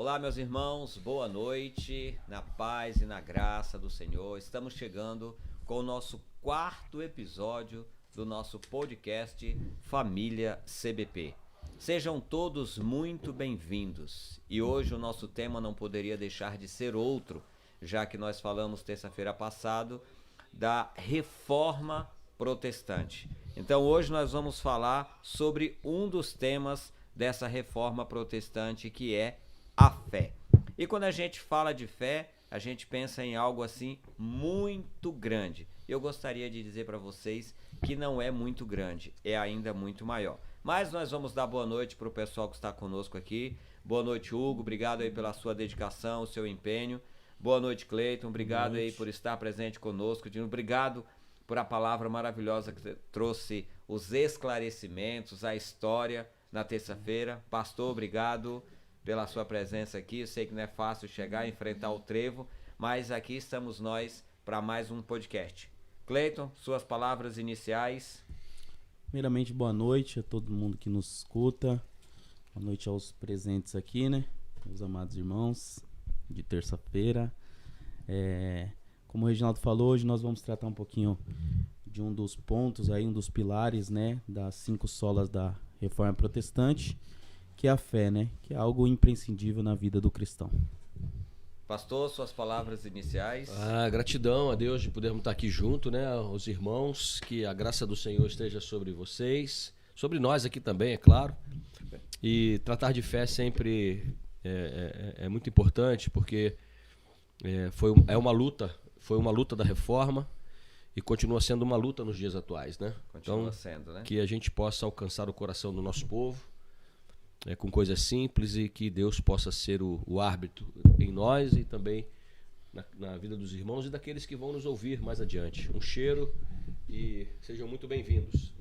Olá, meus irmãos, boa noite, na paz e na graça do Senhor. Estamos chegando com o nosso quarto episódio do nosso podcast Família CBP. Sejam todos muito bem-vindos. E hoje o nosso tema não poderia deixar de ser outro, já que nós falamos terça-feira passada da Reforma Protestante. Então hoje nós vamos falar sobre um dos temas dessa Reforma Protestante, que é a fé. E quando a gente fala de fé, a gente pensa em algo assim muito grande. Eu gostaria de dizer para vocês que não é muito grande, é ainda muito maior. Mas nós vamos dar boa noite para o pessoal que está conosco aqui. Boa noite, Hugo, obrigado aí pela sua dedicação, o seu empenho. Boa noite, Cleiton, obrigado aí por estar presente conosco. Obrigado por a palavra maravilhosa que você trouxe, os esclarecimentos, a história na terça-feira. Pastor, obrigado pela sua presença aqui. Eu sei que não é fácil chegar e enfrentar o trevo, mas aqui estamos nós para mais um podcast. Cleiton, suas palavras iniciais. Primeiramente, boa noite a todo mundo que nos escuta. Boa noite aos presentes aqui, né? Meus amados irmãos de terça-feira. Como o Reginaldo falou, hoje nós vamos tratar um pouquinho de um dos pontos aí, um dos pilares, né? Das 5 solas da Reforma Protestante, que é a fé, né? Que é algo imprescindível na vida do cristão. Pastor, suas palavras iniciais. Gratidão a Deus de podermos estar aqui junto, né? Os irmãos, que a graça do Senhor esteja sobre vocês, sobre nós aqui também, é claro. E tratar de fé sempre é muito importante, porque foi uma luta da reforma e continua sendo uma luta nos dias atuais, né? Continua sendo, né? Que a gente possa alcançar o coração do nosso povo, com coisas simples, e que Deus possa ser o árbitro em nós e também na vida dos irmãos e daqueles que vão nos ouvir mais adiante. Um cheiro e sejam muito bem-vindos.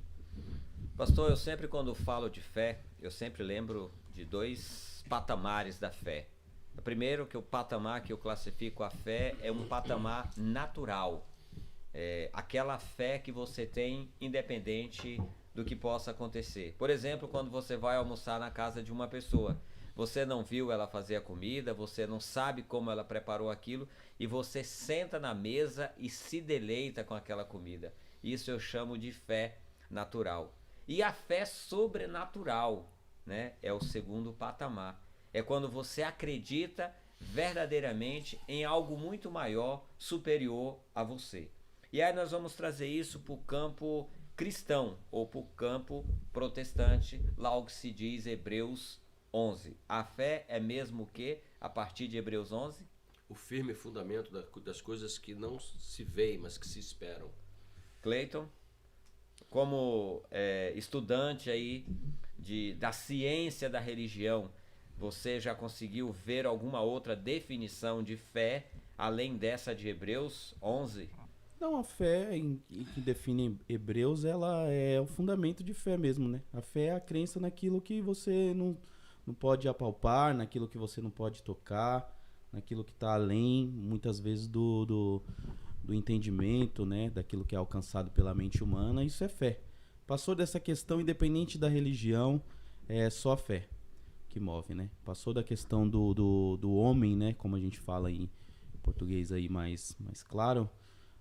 Pastor, eu sempre quando falo de fé, eu sempre lembro de 2 patamares da fé. O primeiro, que o patamar que eu classifico a fé é um patamar natural. Aquela fé que você tem independente do que possa acontecer. Por exemplo, quando você vai almoçar na casa de uma pessoa, você não viu ela fazer a comida, você não sabe como ela preparou aquilo, e você senta na mesa e se deleita com aquela comida. Isso eu chamo de fé natural. E a fé sobrenatural, né, é o segundo patamar. É quando você acredita verdadeiramente em algo muito maior, superior a você. E aí nós vamos trazer isso para o campo cristão ou para o campo protestante, lá o que se diz Hebreus 11. A fé é mesmo o que, a partir de Hebreus 11? O firme fundamento das coisas que não se veem, mas que se esperam. Cleiton, como estudante aí da ciência da religião, você já conseguiu ver alguma outra definição de fé além dessa de Hebreus 11? Então, a fé que define Hebreus, ela é o fundamento de fé mesmo, né? A fé é a crença naquilo que você não pode apalpar, naquilo que você não pode tocar, naquilo que está além, muitas vezes, do entendimento, né? Daquilo que é alcançado pela mente humana. Isso é fé. Passou dessa questão, independente da religião, é só a fé que move, né? Passou da questão do homem, né? Como a gente fala em português aí mais claro.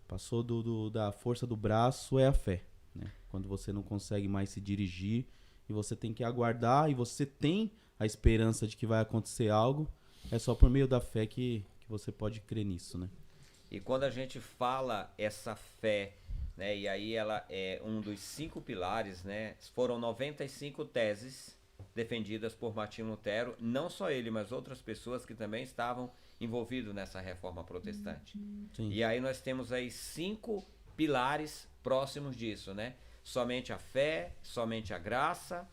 Passou da força do braço, é a fé, né? Quando você não consegue mais se dirigir e você tem que aguardar e você tem a esperança de que vai acontecer algo, é só por meio da fé que você pode crer nisso, né? E quando a gente fala essa fé, né, e aí ela é um dos 5 pilares, né? Foram 95 teses defendidas por Martinho Lutero, não só ele, mas outras pessoas que também estavam envolvidos nessa reforma protestante. Sim. E aí nós temos aí 5 pilares próximos disso, né? Somente a fé, somente a graça,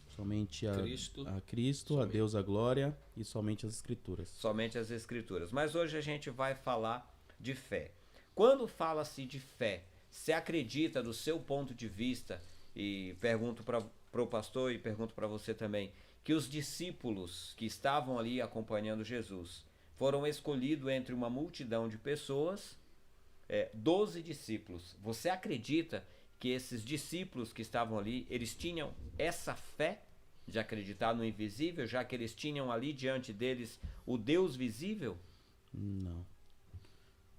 somente a Cristo, somente a Deus a glória e somente as Escrituras. Somente as Escrituras. Mas hoje a gente vai falar de fé. Quando fala-se de fé, você acredita do seu ponto de vista, e pergunto para o pastor e pergunto para você também, que os discípulos que estavam ali acompanhando Jesus foram escolhidos entre uma multidão de pessoas, 12 discípulos. Você acredita que esses discípulos que estavam ali, eles tinham essa fé? de acreditar no invisível, já que eles tinham ali diante deles o Deus visível? Não.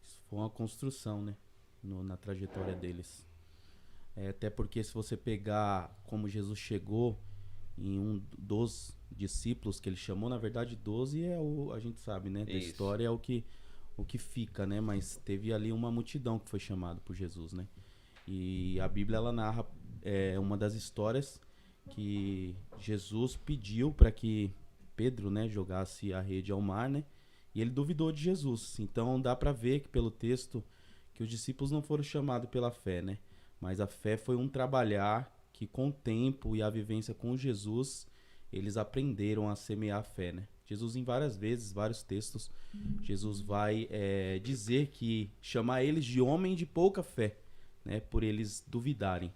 Isso foi uma construção, né? Na trajetória deles. Até porque se você pegar como Jesus chegou em um dos discípulos que ele chamou, na verdade 12 a gente sabe, né? Da Isso. história é o que fica, né? Mas teve ali uma multidão que foi chamada por Jesus, né? E a Bíblia, ela narra uma das histórias que Jesus pediu para que Pedro, né, jogasse a rede ao mar, né? E ele duvidou de Jesus. Então dá para ver que pelo texto que os discípulos não foram chamados pela fé, né? Mas a fé foi um trabalhar que com o tempo e a vivência com Jesus, eles aprenderam a semear a fé, né? Jesus em várias vezes, vários textos, Jesus vai dizer que chamar eles de homem de pouca fé, né? Por eles duvidarem.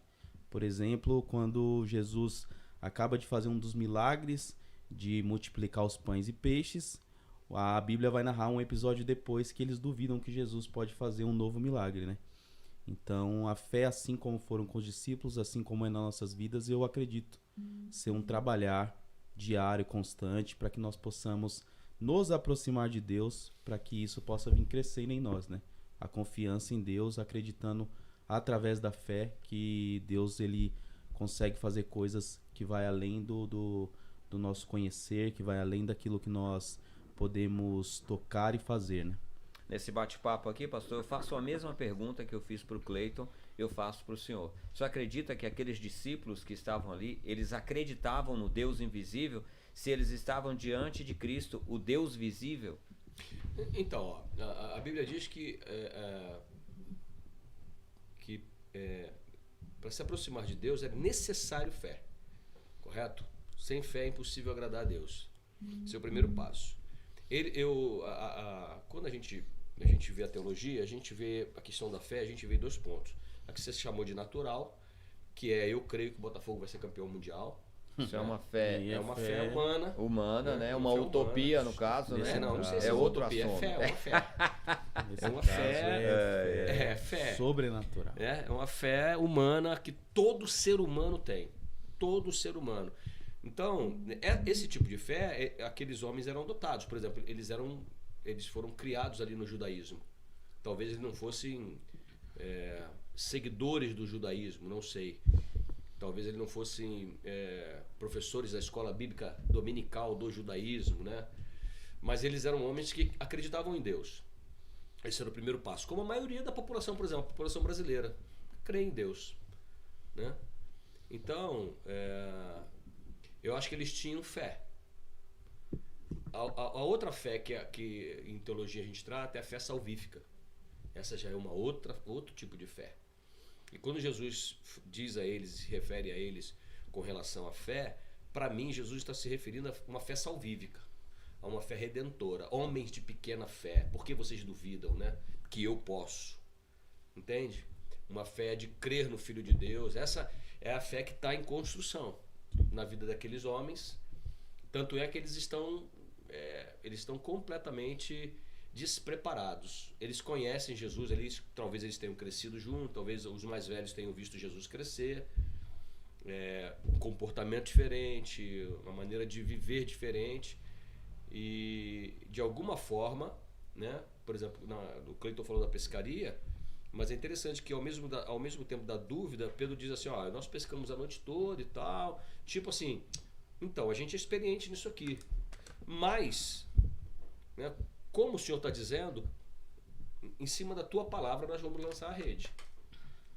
Por exemplo, quando Jesus acaba de fazer um dos milagres de multiplicar os pães e peixes, a Bíblia vai narrar um episódio depois que eles duvidam que Jesus pode fazer um novo milagre, né? Então, a fé, assim como foram com os discípulos, assim como é nas nossas vidas, eu acredito ser um trabalhar diário, constante, para que nós possamos nos aproximar de Deus, para que isso possa vir crescendo em nós, né? A confiança em Deus, acreditando através da fé que Deus, ele consegue fazer coisas que vai além do nosso conhecer, que vai além daquilo que nós podemos tocar e fazer, né? Nesse bate-papo aqui, pastor, eu faço a mesma pergunta que eu fiz para o Cleiton, eu faço para o senhor. O senhor acredita que aqueles discípulos que estavam ali, eles acreditavam no Deus invisível se eles estavam diante de Cristo, o Deus visível? Então, ó, a Bíblia diz que para se aproximar de Deus é necessário fé, correto? Sem fé é impossível agradar a Deus. Esse é o primeiro passo. Quando a gente vê a teologia, a gente vê a questão da fé, a gente vê 2 pontos. A que você chamou de natural, que é eu creio que o Botafogo vai ser campeão mundial. Isso é uma fé. É uma fé humana. Humana, né? Uma fé utopia, humana. no caso, né? Não sei se é outro utopia, assunto. é fé. Nesse É uma caso, fé. É fé. Sobrenatural. É uma fé humana que todo ser humano tem. Todo ser humano. Então, esse tipo de fé, aqueles homens eram dotados. Por exemplo, eles foram criados ali no judaísmo. Talvez eles não fossem seguidores do judaísmo, não sei. Talvez eles não fossem professores da escola bíblica dominical do judaísmo, né? Mas eles eram homens que acreditavam em Deus. Esse era o primeiro passo. Como a maioria da população, por exemplo, a população brasileira, crê em Deus, né? Então, eu acho que eles tinham fé. A outra fé que em teologia a gente trata é a fé salvífica. Essa já é outro tipo de fé. E quando Jesus diz a eles, se refere a eles com relação à fé, para mim Jesus está se referindo a uma fé salvífica, a uma fé redentora. Homens de pequena fé, por que vocês duvidam, né? Que eu posso. Entende? Uma fé de crer no Filho de Deus. Essa é a fé que está em construção na vida daqueles homens. Tanto é que eles estão completamente despreparados. Eles conhecem Jesus, talvez eles tenham crescido junto, talvez os mais velhos tenham visto Jesus crescer, um comportamento diferente, uma maneira de viver diferente, e de alguma forma, né? Por exemplo, o Cleiton falou da pescaria, mas é interessante que ao mesmo tempo da dúvida, Pedro diz assim, nós pescamos a noite toda e tal, tipo assim, então a gente é experiente nisso aqui, mas, né, como o senhor está dizendo, em cima da tua palavra nós vamos lançar a rede.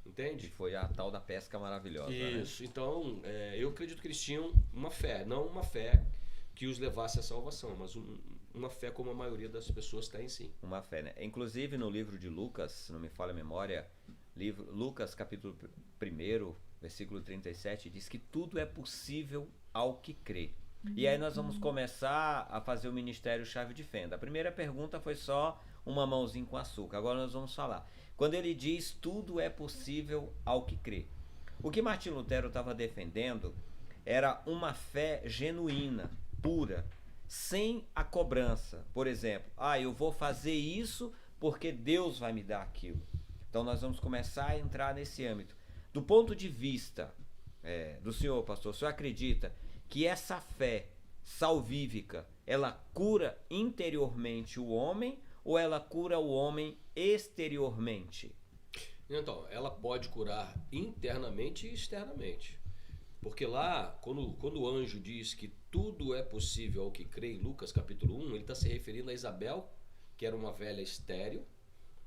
Entende? Que foi a tal da pesca maravilhosa. Isso. Né? Então, eu acredito que eles tinham uma fé. Não uma fé que os levasse à salvação, mas uma fé como a maioria das pessoas tem, sim. Uma fé, né? Inclusive no livro de Lucas, se não me falha a memória, Lucas capítulo 1, versículo 37, diz que tudo é possível ao que crê. E aí nós vamos começar a fazer o Ministério Chave de Fenda. A primeira pergunta foi só um mamãozinho com açúcar. Agora nós vamos falar. Quando ele diz tudo é possível ao que crê. O que Martim Lutero estava defendendo era uma fé genuína, pura, sem a cobrança. Por exemplo, eu vou fazer isso porque Deus vai me dar aquilo. Então nós vamos começar a entrar nesse âmbito. Do ponto de vista do senhor, pastor, o senhor acredita que essa fé salvífica, ela cura interiormente o homem ou ela cura o homem exteriormente? Então, ela pode curar internamente e externamente. Porque lá, quando o anjo diz que tudo é possível ao que crê, em Lucas capítulo 1, ele está se referindo a Isabel, que era uma velha estéril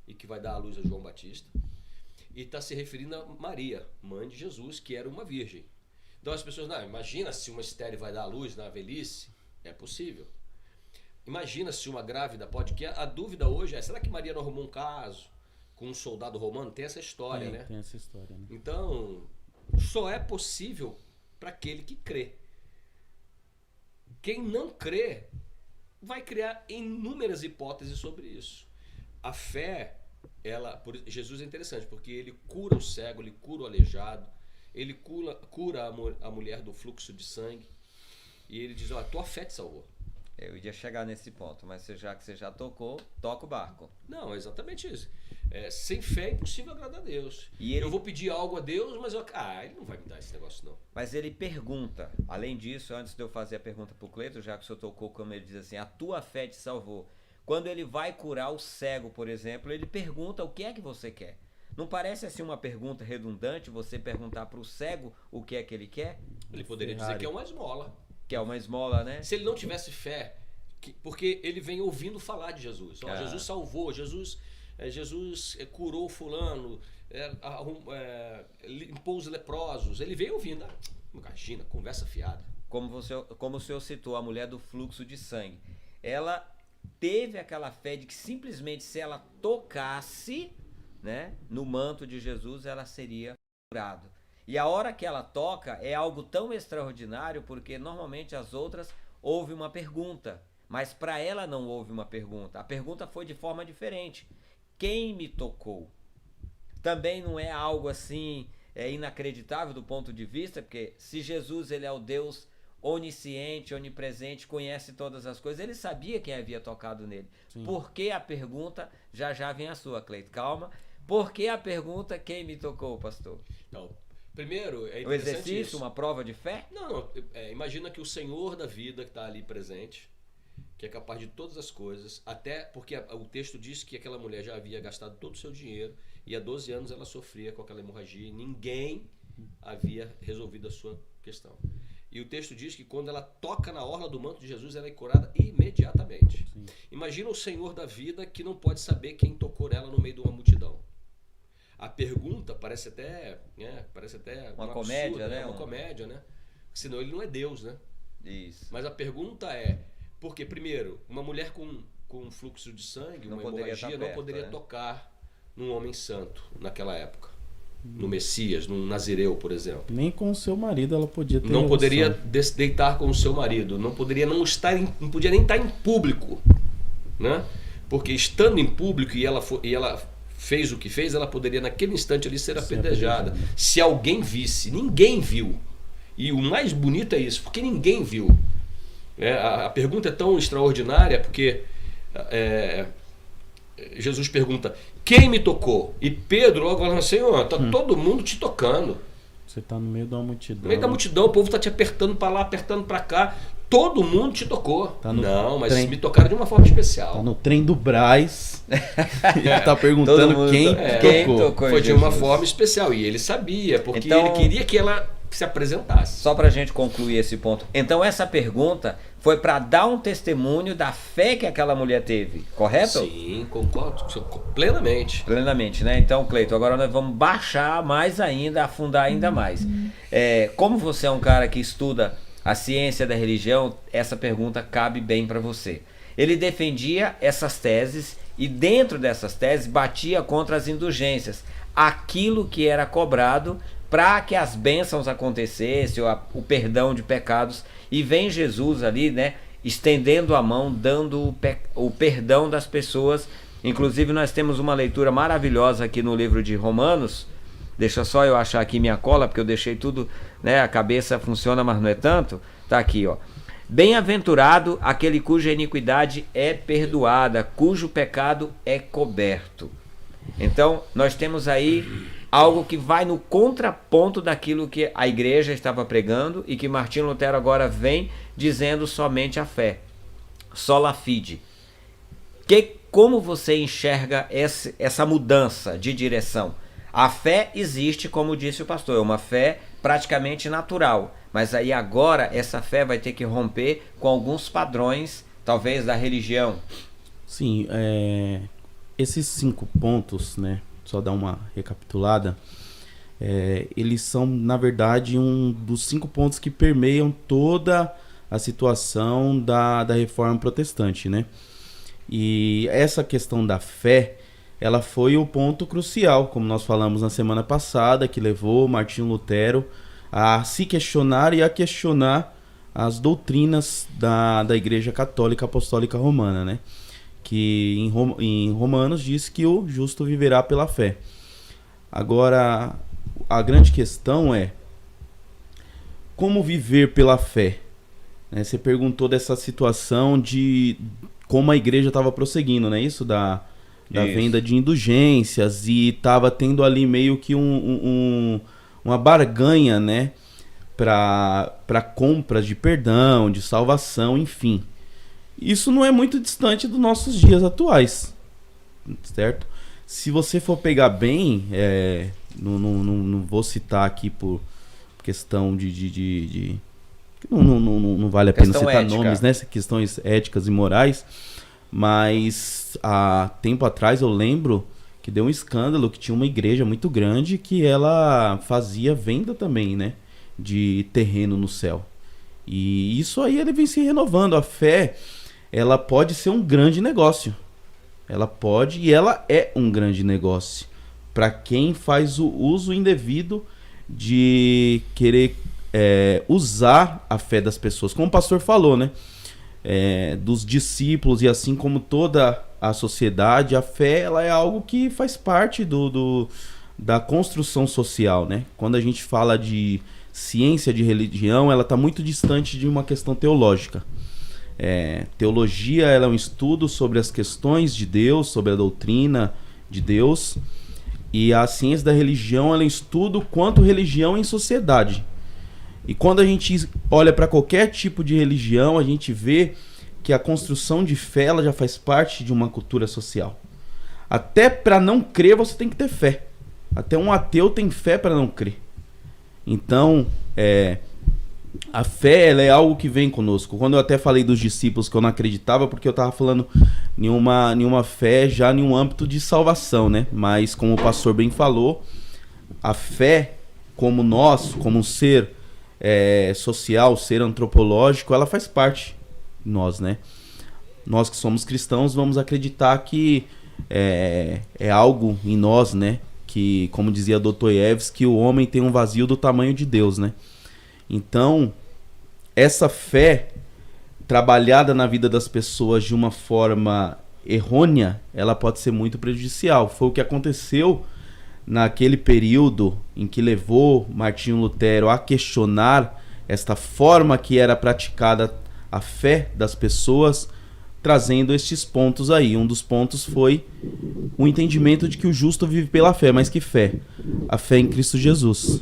e que vai dar à luz a João Batista. E está se referindo a Maria, mãe de Jesus, que era uma virgem. Então as pessoas, não, imagina se uma estéril vai dar à luz na velhice. É possível. Imagina se uma grávida pode... Que a dúvida hoje é, será que Maria não arrumou um caso com um soldado romano? Tem essa história, né? Tem essa história, né? Então, só é possível para aquele que crê. Quem não crê vai criar inúmeras hipóteses sobre isso. A fé, Jesus é interessante, porque ele cura o cego, ele cura o aleijado, ele cura a mulher do fluxo de sangue, e ele diz, ó, tua fé te salvou. Eu ia chegar nesse ponto, mas já que você já tocou, toca o barco. Não, é exatamente isso. Sem fé é impossível agradar a Deus. E ele... Eu vou pedir algo a Deus, mas ele não vai me dar esse negócio não. Mas ele pergunta, além disso, antes de eu fazer a pergunta pro Cleiton, já que o senhor tocou, como ele diz assim, a tua fé te salvou. Quando ele vai curar o cego, por exemplo, ele pergunta o que é que você quer. Não parece assim uma pergunta redundante você perguntar pro cego o que é que ele quer? Ele poderia dizer que é uma esmola. Que é uma esmola, né? Se ele não tivesse fé, porque ele vem ouvindo falar de Jesus. Jesus salvou, Jesus curou fulano, limpou os leprosos. Ele veio ouvindo. Imagina, conversa fiada. Como o senhor citou, a mulher do fluxo de sangue. Ela teve aquela fé de que simplesmente se ela tocasse, né, no manto de Jesus, ela seria curada. E a hora que ela toca é algo tão extraordinário, porque normalmente as outras houve uma pergunta, mas para ela não houve uma pergunta. A pergunta foi de forma diferente. Quem me tocou? Também não é algo assim inacreditável do ponto de vista, porque se Jesus ele é o Deus onisciente, onipresente, conhece todas as coisas, ele sabia quem havia tocado nele. Sim. Por que a pergunta? Já vem a sua, Cleiton, calma. Por que a pergunta, quem me tocou, pastor? Não. Primeiro, é interessante o exercício, isso. Uma prova de fé? Não. Imagina que o Senhor da vida que está ali presente, que é capaz de todas as coisas, até porque o texto diz que aquela mulher já havia gastado todo o seu dinheiro e há 12 anos ela sofria com aquela hemorragia e ninguém havia resolvido a sua questão. E o texto diz que quando ela toca na orla do manto de Jesus, ela é curada imediatamente. Sim. Imagina o Senhor da vida que não pode saber quem tocou ela no meio de uma multidão. A pergunta parece até uma comédia, absurda, né? Uma comédia, né? Senão ele não é Deus, né? Isso. Mas a pergunta é, porque primeiro, uma mulher com um fluxo de sangue, uma hemorragia, não poderia tocar num homem santo naquela época. No Messias, num Nazireu, por exemplo. Nem com o seu marido ela podia ter. Não poderia deitar com o seu marido, não podia nem estar em público, né? Porque estando em público e ela fez o que fez, ela poderia naquele instante ali ser apedrejada. Se alguém visse, ninguém viu. E o mais bonito é isso, porque ninguém viu. A pergunta é tão extraordinária porque Jesus pergunta, quem me tocou? E Pedro logo fala, Senhor, está todo mundo te tocando. Você está no meio da multidão. No meio da multidão, o povo está te apertando para lá, apertando para cá. Todo mundo te tocou. Tá não, mas me tocaram de uma forma especial. Tá no trem do Brás. Ele está perguntando quem tocou. Foi de uma forma especial. E ele sabia, porque ele queria que ela se apresentasse. Só para a gente concluir esse ponto. Então essa pergunta foi para dar um testemunho da fé que aquela mulher teve, correto? Sim, concordo plenamente. Plenamente, né? Então, Cleiton, agora nós vamos baixar mais ainda, afundar ainda mais. Como você é um cara que estuda a ciência da religião, essa pergunta cabe bem para você. Ele defendia essas teses e dentro dessas teses batia contra as indulgências, aquilo que era cobrado para que as bênçãos acontecessem, o perdão de pecados, e vem Jesus ali, né, estendendo a mão, dando o perdão das pessoas. Inclusive nós temos uma leitura maravilhosa aqui no livro de Romanos. Deixa só eu achar aqui minha cola, porque eu deixei tudo, né, a cabeça funciona, mas não é tanto. Tá aqui, ó. Bem-aventurado aquele cuja iniquidade é perdoada, cujo pecado é coberto. Então, nós temos aí algo que vai no contraponto daquilo que a igreja estava pregando e que Martinho Lutero agora vem dizendo somente a fé. Sola fide. Como você enxerga essa mudança de direção? A fé existe, como disse o pastor, é uma fé praticamente natural. Mas aí agora essa fé vai ter que romper com alguns padrões, talvez, da religião. Sim, esses 5 pontos, né? Só dar uma recapitulada. Eles são, na verdade, um dos 5 pontos que permeiam toda a situação da reforma protestante, né? E essa questão da fé, ela foi o ponto crucial, como nós falamos na semana passada, que levou Martinho Lutero a se questionar e a questionar as doutrinas da Igreja Católica Apostólica Romana, né? Que em Romanos diz que o justo viverá pela fé. Agora, a grande questão é como viver pela fé? Você perguntou dessa situação de como a igreja estava prosseguindo, né? Isso da venda de indulgências, e estava tendo ali meio que uma barganha, né? Para compras de perdão, de salvação, enfim. Isso não é muito distante dos nossos dias atuais, certo? Se você for pegar bem, não vou citar aqui por questão de não vale a pena citar ética. Nomes, né? Questões éticas e morais. Mas há tempo atrás eu lembro que deu um escândalo que tinha uma igreja muito grande que ela fazia venda também, né? De terreno no céu. E isso aí ele vem se renovando. A fé, ela pode ser um grande negócio. Ela pode e ela é um grande negócio para quem faz o uso indevido de querer usar a fé das pessoas. Como o pastor falou, né? Dos discípulos, e assim como toda a sociedade, a fé ela é algo que faz parte da construção social, né? Quando a gente fala de ciência de religião, ela está muito distante de uma questão teológica. Teologia ela é um estudo sobre as questões de Deus, sobre a doutrina de Deus, e a ciência da religião ela é um estudo quanto religião em sociedade. E quando a gente olha para qualquer tipo de religião, a gente vê que a construção de fé ela já faz parte de uma cultura social. Até para não crer você tem que ter fé. Até um ateu tem fé para não crer. Então, a fé ela é algo que vem conosco. Quando eu até falei dos discípulos que eu não acreditava, porque eu estava falando nenhuma fé já em um âmbito de salvação, né? Mas como o pastor bem falou, a fé como um ser social, ser antropológico, ela faz parte de nós, né? Nós que somos cristãos vamos acreditar que é algo em nós, né? Que, como dizia Dostoiévski, que o homem tem um vazio do tamanho de Deus, né? Então, essa fé trabalhada na vida das pessoas de uma forma errônea, ela pode ser muito prejudicial. Foi o que aconteceu naquele período em que levou Martinho Lutero a questionar esta forma que era praticada a fé das pessoas, trazendo estes pontos aí. Um dos pontos foi o entendimento de que o justo vive pela fé. Mas que fé? A fé em Cristo Jesus.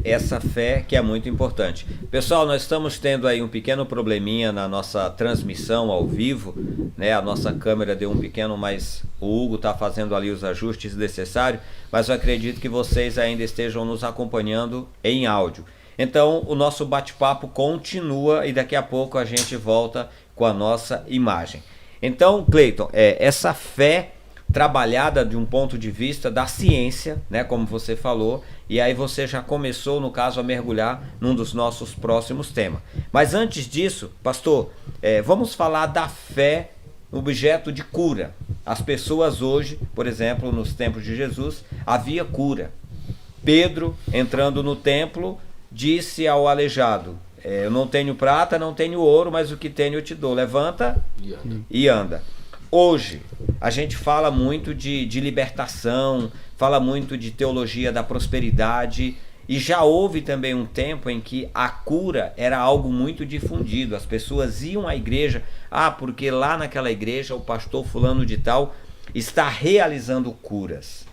Essa fé que é muito importante. Pessoal, nós estamos tendo aí um pequeno probleminha na nossa transmissão ao vivo, né? A nossa câmera deu um pequeno, mas o Hugo está fazendo ali os ajustes necessários, mas eu acredito que vocês ainda estejam nos acompanhando em áudio. Então, o nosso bate-papo continua e daqui a pouco a gente volta com a nossa imagem. Então, Cleiton, essa fé trabalhada de um ponto de vista da ciência, né, como você falou, e aí você já começou, no caso, a mergulhar num dos nossos próximos temas. Mas antes disso, pastor, vamos falar da fé, objeto de cura. As pessoas hoje, por exemplo, nos tempos de Jesus, havia cura. Pedro, entrando no templo, disse ao aleijado: eu não tenho prata, não tenho ouro, mas o que tenho eu te dou. Levanta e anda. Hoje, a gente fala muito de libertação, fala muito de teologia da prosperidade, e já houve também um tempo em que a cura era algo muito difundido. As pessoas iam à igreja, porque lá naquela igreja o pastor fulano de tal está realizando curas.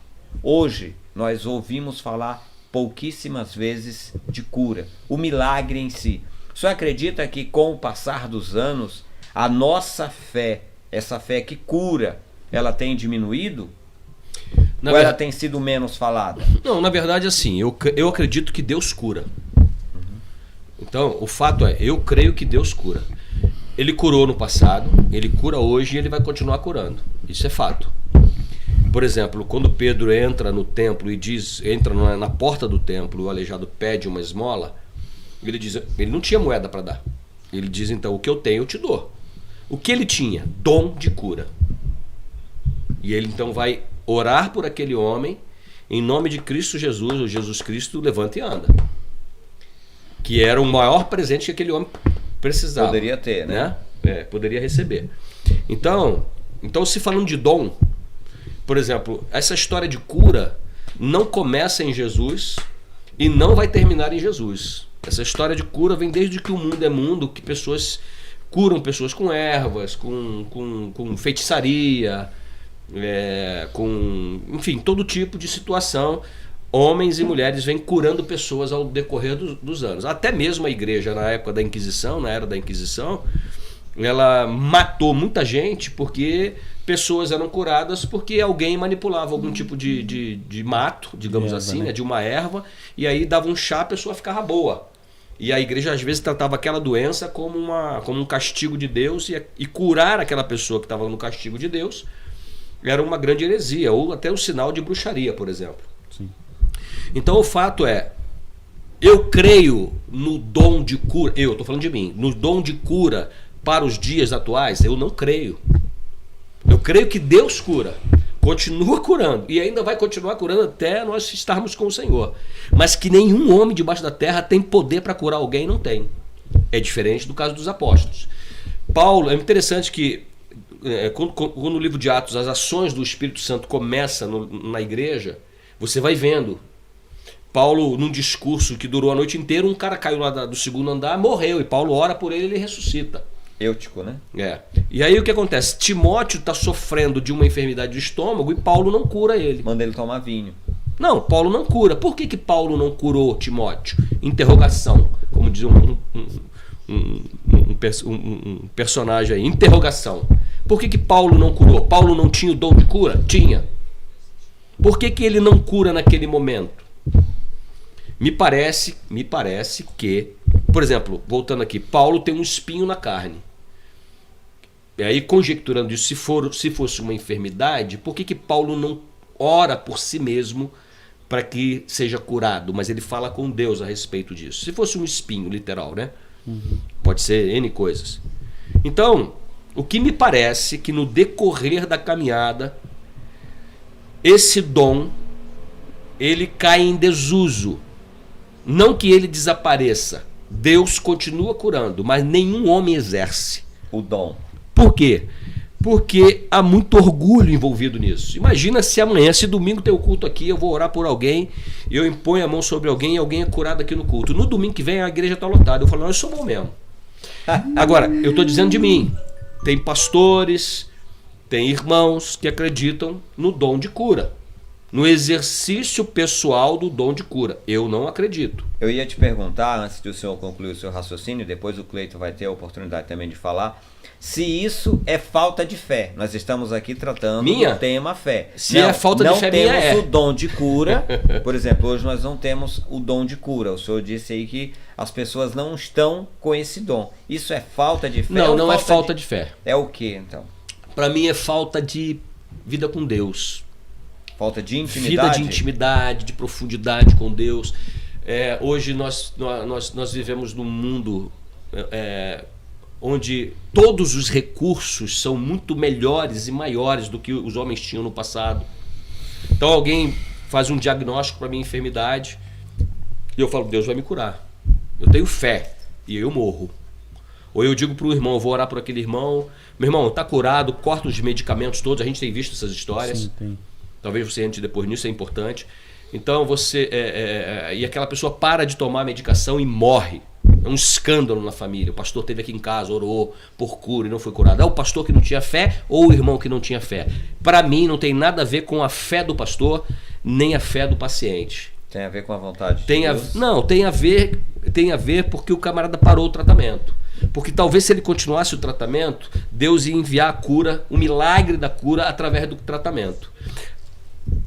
Hoje, nós ouvimos falar pouquíssimas vezes de cura, o milagre em si. O senhor acredita que com o passar dos anos, a nossa fé, essa fé que cura, ela tem diminuído? Ou ela tem sido menos falada? Não, na verdade, assim, eu acredito que Deus cura. Então, o fato é, eu creio que Deus cura. Ele curou no passado, ele cura hoje e ele vai continuar curando. Isso é fato. Por exemplo, quando Pedro entra no templo e entra na porta do templo, o aleijado pede uma esmola, ele diz, ele não tinha moeda para dar. Ele diz, então, o que eu tenho eu te dou. O que ele tinha? Dom de cura. E ele então vai orar por aquele homem, em nome de Cristo Jesus, ou Jesus Cristo, levanta e anda. Que era o maior presente que aquele homem precisava. Poderia ter, né? Poderia receber. Então, se falando de dom, por exemplo, essa história de cura não começa em Jesus e não vai terminar em Jesus. Essa história de cura vem desde que o mundo é mundo, que pessoas curam pessoas com ervas, com feitiçaria, enfim, todo tipo de situação. Homens e mulheres vêm curando pessoas ao decorrer dos anos. Até mesmo a igreja, na época da Inquisição, na era da Inquisição, ela matou muita gente porque pessoas eram curadas porque alguém manipulava algum tipo de mato, digamos assim, né? De uma erva, e aí dava um chá, a pessoa ficava boa. E a igreja às vezes tratava aquela doença como um castigo de Deus, e curar aquela pessoa que estava no castigo de Deus era uma grande heresia, ou até um sinal de bruxaria, por exemplo. Sim. Então o fato é, eu creio no dom de cura, eu estou falando de mim, no dom de cura para os dias atuais, eu não creio. Eu creio que Deus cura, continua curando e ainda vai continuar curando até nós estarmos com o Senhor. Mas que nenhum homem debaixo da terra tem poder para curar alguém, não tem. É diferente do caso dos apóstolos. Paulo, é interessante que quando no livro de Atos as ações do Espírito Santo começam na igreja, você vai vendo Paulo, num discurso que durou a noite inteira, um cara caiu lá do segundo andar, morreu, e Paulo ora por ele e ele ressuscita. Eutico, né? E aí o que acontece? Timóteo está sofrendo de uma enfermidade do estômago e Paulo não cura ele. Manda ele tomar vinho. Não, Paulo não cura. Por que Paulo não curou Timóteo? Interrogação. Como diz um personagem aí. Interrogação. Por que Paulo não curou? Paulo não tinha o dom de cura? Tinha. Por que ele não cura naquele momento? Me parece que, por exemplo, voltando aqui, Paulo tem um espinho na carne. E aí, conjecturando isso, se fosse uma enfermidade, por que Paulo não ora por si mesmo para que seja curado? Mas ele fala com Deus a respeito disso. Se fosse um espinho, literal, né? Pode ser N coisas. Então, o que me parece que no decorrer da caminhada, esse dom, ele cai em desuso. Não que ele desapareça. Deus continua curando, mas nenhum homem exerce o dom. Por quê? Porque há muito orgulho envolvido nisso. Imagina se amanhã, se domingo tem o culto aqui, eu vou orar por alguém, eu imponho a mão sobre alguém e alguém é curado aqui no culto. No domingo que vem a igreja está lotada. Eu falo, não, eu sou bom mesmo. Agora, eu estou dizendo de mim. Tem pastores, tem irmãos que acreditam no dom de cura, no exercício pessoal do dom de cura. Eu não acredito. Eu ia te perguntar, antes de o senhor concluir o seu raciocínio, depois o Cleiton vai ter a oportunidade também de falar, se isso é falta de fé. Nós estamos aqui tratando do tema fé. Se é falta de fé, minha é. Não temos o dom de cura. Por exemplo, hoje nós não temos o dom de cura. O senhor disse aí que as pessoas não estão com esse dom. Isso é falta de fé? Não é falta de fé. É o que, então? Para mim é falta de vida com Deus. Falta de intimidade? Vida de intimidade, de profundidade com Deus. Hoje nós vivemos num mundo onde todos os recursos são muito melhores e maiores do que os homens tinham no passado. Então alguém faz um diagnóstico para minha enfermidade e eu falo, Deus vai me curar. Eu tenho fé e eu morro. Ou eu digo para o irmão, eu vou orar por aquele irmão, meu irmão, está curado, corta os medicamentos todos, a gente tem visto essas histórias. Sim, tem. Talvez você entre depois nisso, é importante. Então e aquela pessoa para de tomar a medicação e morre. É um escândalo na família. O pastor esteve aqui em casa, orou por cura e não foi curado. É o pastor que não tinha fé ou o irmão que não tinha fé? Para mim não tem nada a ver com a fé do pastor, nem a fé do paciente. Tem a ver com a vontade de Deus? Não, tem a ver porque o camarada parou o tratamento. Porque talvez se ele continuasse o tratamento, Deus ia enviar a cura, o milagre da cura através do tratamento.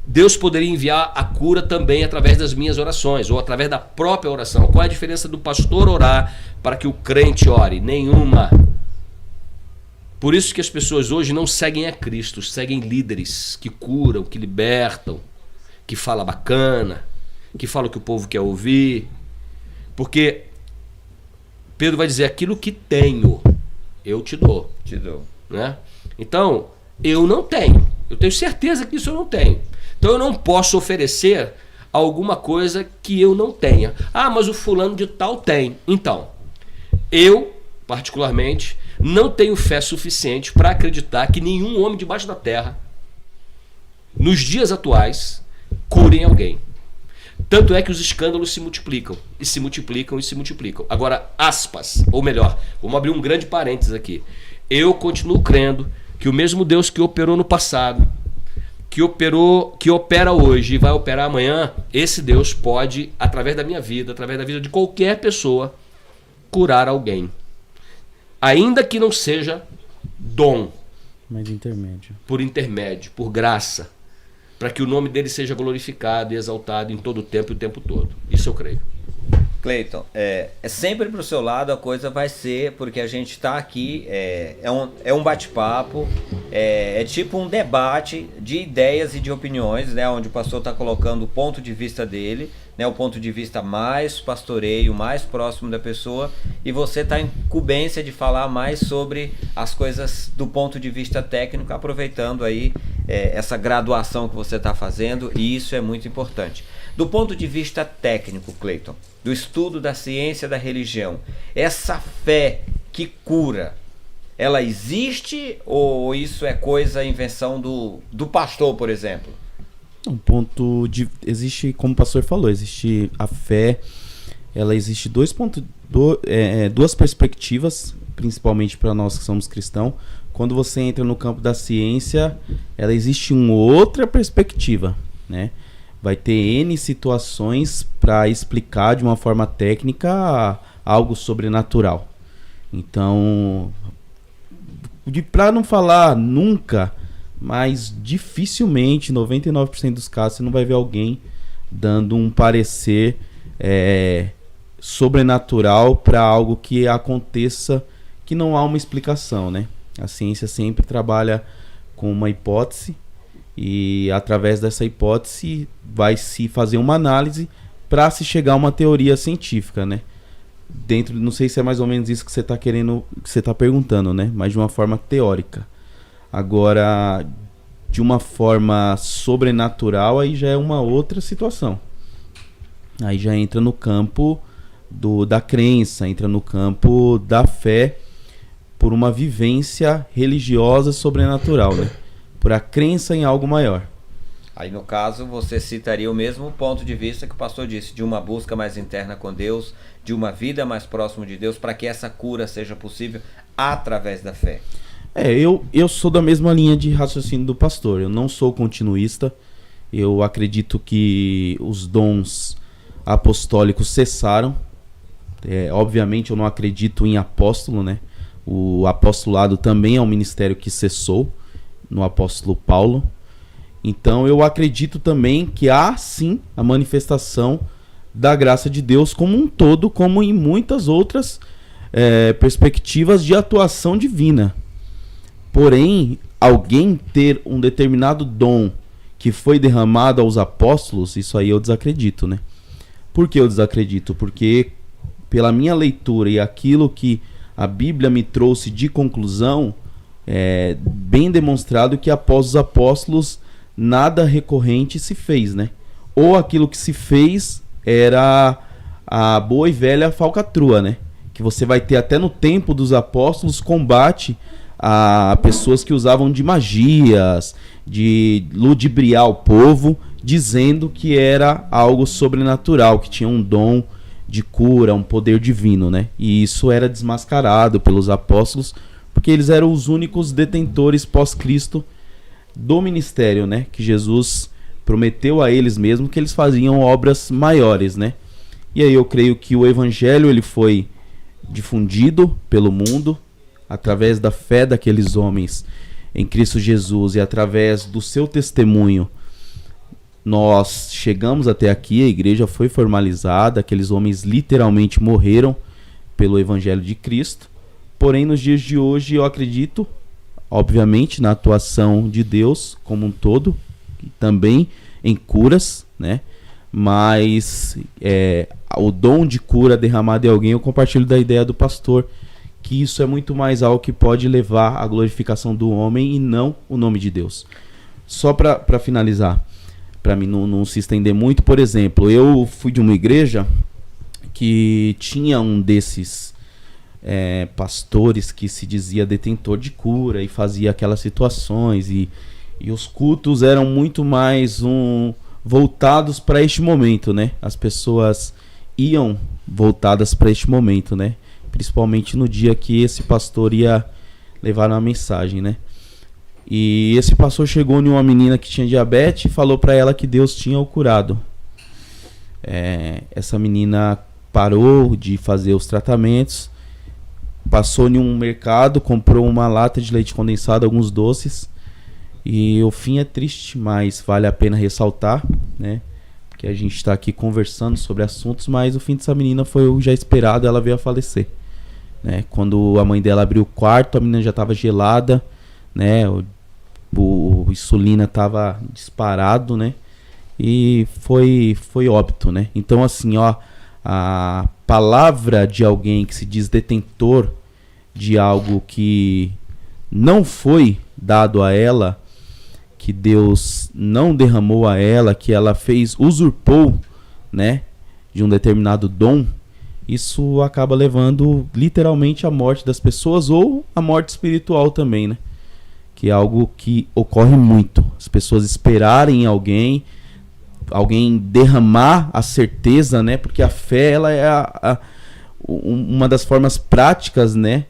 Deus poderia enviar a cura também através das minhas orações, ou através da própria oração. Qual é a diferença do pastor orar para que o crente ore? Nenhuma. Por isso que as pessoas hoje não seguem a Cristo, seguem líderes que curam, que libertam, que falam bacana, que falam o que o povo quer ouvir. Porque Pedro vai dizer, aquilo que tenho, eu te dou. Te dou. Né? Então, eu não tenho. Eu tenho certeza que isso eu não tenho. Então eu não posso oferecer alguma coisa que eu não tenha. Ah, mas o fulano de tal tem. Então, eu, particularmente, não tenho fé suficiente para acreditar que nenhum homem debaixo da terra, nos dias atuais, curem alguém. Tanto é que os escândalos se multiplicam, e se multiplicam, e se multiplicam. Agora, aspas, ou melhor, vamos abrir um grande parênteses aqui. Eu continuo crendo que o mesmo Deus que operou no passado, que opera hoje e vai operar amanhã, esse Deus pode, através da minha vida, através da vida de qualquer pessoa, curar alguém. Ainda que não seja dom. Mas intermédio. Por intermédio, por graça. Para que o nome dele seja glorificado e exaltado em todo o tempo e o tempo todo. Isso eu creio. Cleiton, é sempre pro seu lado a coisa vai ser, porque a gente está aqui, é um bate-papo, é tipo um debate de ideias e de opiniões, né, onde o pastor está colocando o ponto de vista dele, né, o ponto de vista mais pastoreio, mais próximo da pessoa, e você está em incumbência de falar mais sobre as coisas do ponto de vista técnico, aproveitando aí essa graduação que você está fazendo, e isso é muito importante. Do ponto de vista técnico, Cleiton, do estudo da ciência da religião, essa fé que cura, ela existe ou isso é coisa, invenção do pastor, por exemplo? Existe, como o pastor falou, existe a fé, ela existe duas perspectivas, principalmente para nós que somos cristãos. Quando você entra no campo da ciência, ela existe uma outra perspectiva, né? Vai ter N situações para explicar de uma forma técnica algo sobrenatural. Então, para não falar nunca, mas dificilmente, 99% dos casos, você não vai ver alguém dando um parecer sobrenatural para algo que aconteça, que não há uma explicação, né? A ciência sempre trabalha com uma hipótese e através dessa hipótese vai se fazer uma análise para se chegar a uma teoria científica, né? Não sei se é mais ou menos isso que você está querendo, que você está perguntando, né? Mas de uma forma teórica. Agora, de uma forma sobrenatural, aí já é uma outra situação. Aí já entra no campo da crença, entra no campo da fé por uma vivência religiosa sobrenatural, né? Por a crença em algo maior. Aí no caso você citaria o mesmo ponto de vista que o pastor disse, de uma busca mais interna com Deus, de uma vida mais próxima de Deus, para que essa cura seja possível através da fé. Eu sou da mesma linha de raciocínio do pastor, eu não sou continuista, eu acredito que os dons apostólicos cessaram, obviamente eu não acredito em apóstolo, né? O apostolado também é um ministério que cessou no apóstolo Paulo. Então eu acredito também que há sim a manifestação da graça de Deus como um todo, como em muitas outras perspectivas de atuação divina. Porém, alguém ter um determinado dom que foi derramado aos apóstolos, isso aí eu desacredito, né? Por que eu desacredito? Porque pela minha leitura e aquilo que a Bíblia me trouxe de conclusão, é bem demonstrado que após os apóstolos nada recorrente se fez, né? Ou aquilo que se fez era a boa e velha falcatrua, né? Que você vai ter até no tempo dos apóstolos combate a pessoas que usavam de magias, de ludibriar o povo, dizendo que era algo sobrenatural, que tinha um dom de cura, um poder divino, né? E isso era desmascarado pelos apóstolos, porque eles eram os únicos detentores pós-Cristo do ministério, né? Que Jesus prometeu a eles mesmo que eles faziam obras maiores, né? E aí eu creio que o evangelho ele foi difundido pelo mundo através da fé daqueles homens em Cristo Jesus e através do seu testemunho. Nós chegamos até aqui, a igreja foi formalizada, aqueles homens literalmente morreram pelo evangelho de Cristo. Porém, nos dias de hoje eu acredito, obviamente, na atuação de Deus como um todo, também em curas, né? Mas o dom de cura derramado em alguém, eu compartilho da ideia do pastor, que isso é muito mais algo que pode levar à glorificação do homem e não o nome de Deus. Só para finalizar, para mim não se estender muito, por exemplo, eu fui de uma igreja que tinha um desses pastores que se dizia detentor de cura e fazia aquelas situações e os cultos eram muito mais voltados para este momento, né? As pessoas iam voltadas para este momento, né? Principalmente no dia que esse pastor ia levar uma mensagem, né? E esse pastor chegou em uma menina que tinha diabetes e falou para ela que Deus tinha o curado. Essa menina parou de fazer os tratamentos, passou em um mercado, comprou uma lata de leite condensado, alguns doces. E o fim é triste, mas vale a pena ressaltar, né? Porque a gente está aqui conversando sobre assuntos, mas o fim dessa menina foi o já esperado, ela veio a falecer, né? Quando a mãe dela abriu o quarto, a menina já estava gelada, né? O insulina estava disparado, né? E foi óbito, né? Então assim, ó, a palavra de alguém que se diz detentor de algo que não foi dado a ela, que Deus não derramou a ela, que ela usurpou, né, de um determinado dom, isso acaba levando literalmente à morte das pessoas ou à morte espiritual também, né? Que é algo que ocorre muito. As pessoas esperarem em alguém derramar a certeza, né? Porque a fé, ela é uma das formas práticas, né?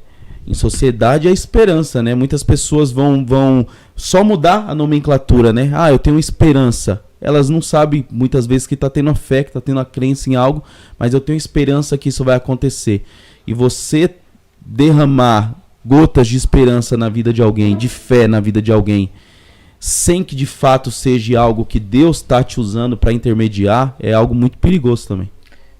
Em sociedade é a esperança, né? Muitas pessoas vão só mudar a nomenclatura, né? Eu tenho esperança. Elas não sabem muitas vezes que está tendo a fé, que está tendo a crença em algo, mas eu tenho esperança que isso vai acontecer. E você derramar gotas de esperança na vida de alguém, de fé na vida de alguém, sem que de fato seja algo que Deus está te usando para intermediar, é algo muito perigoso também.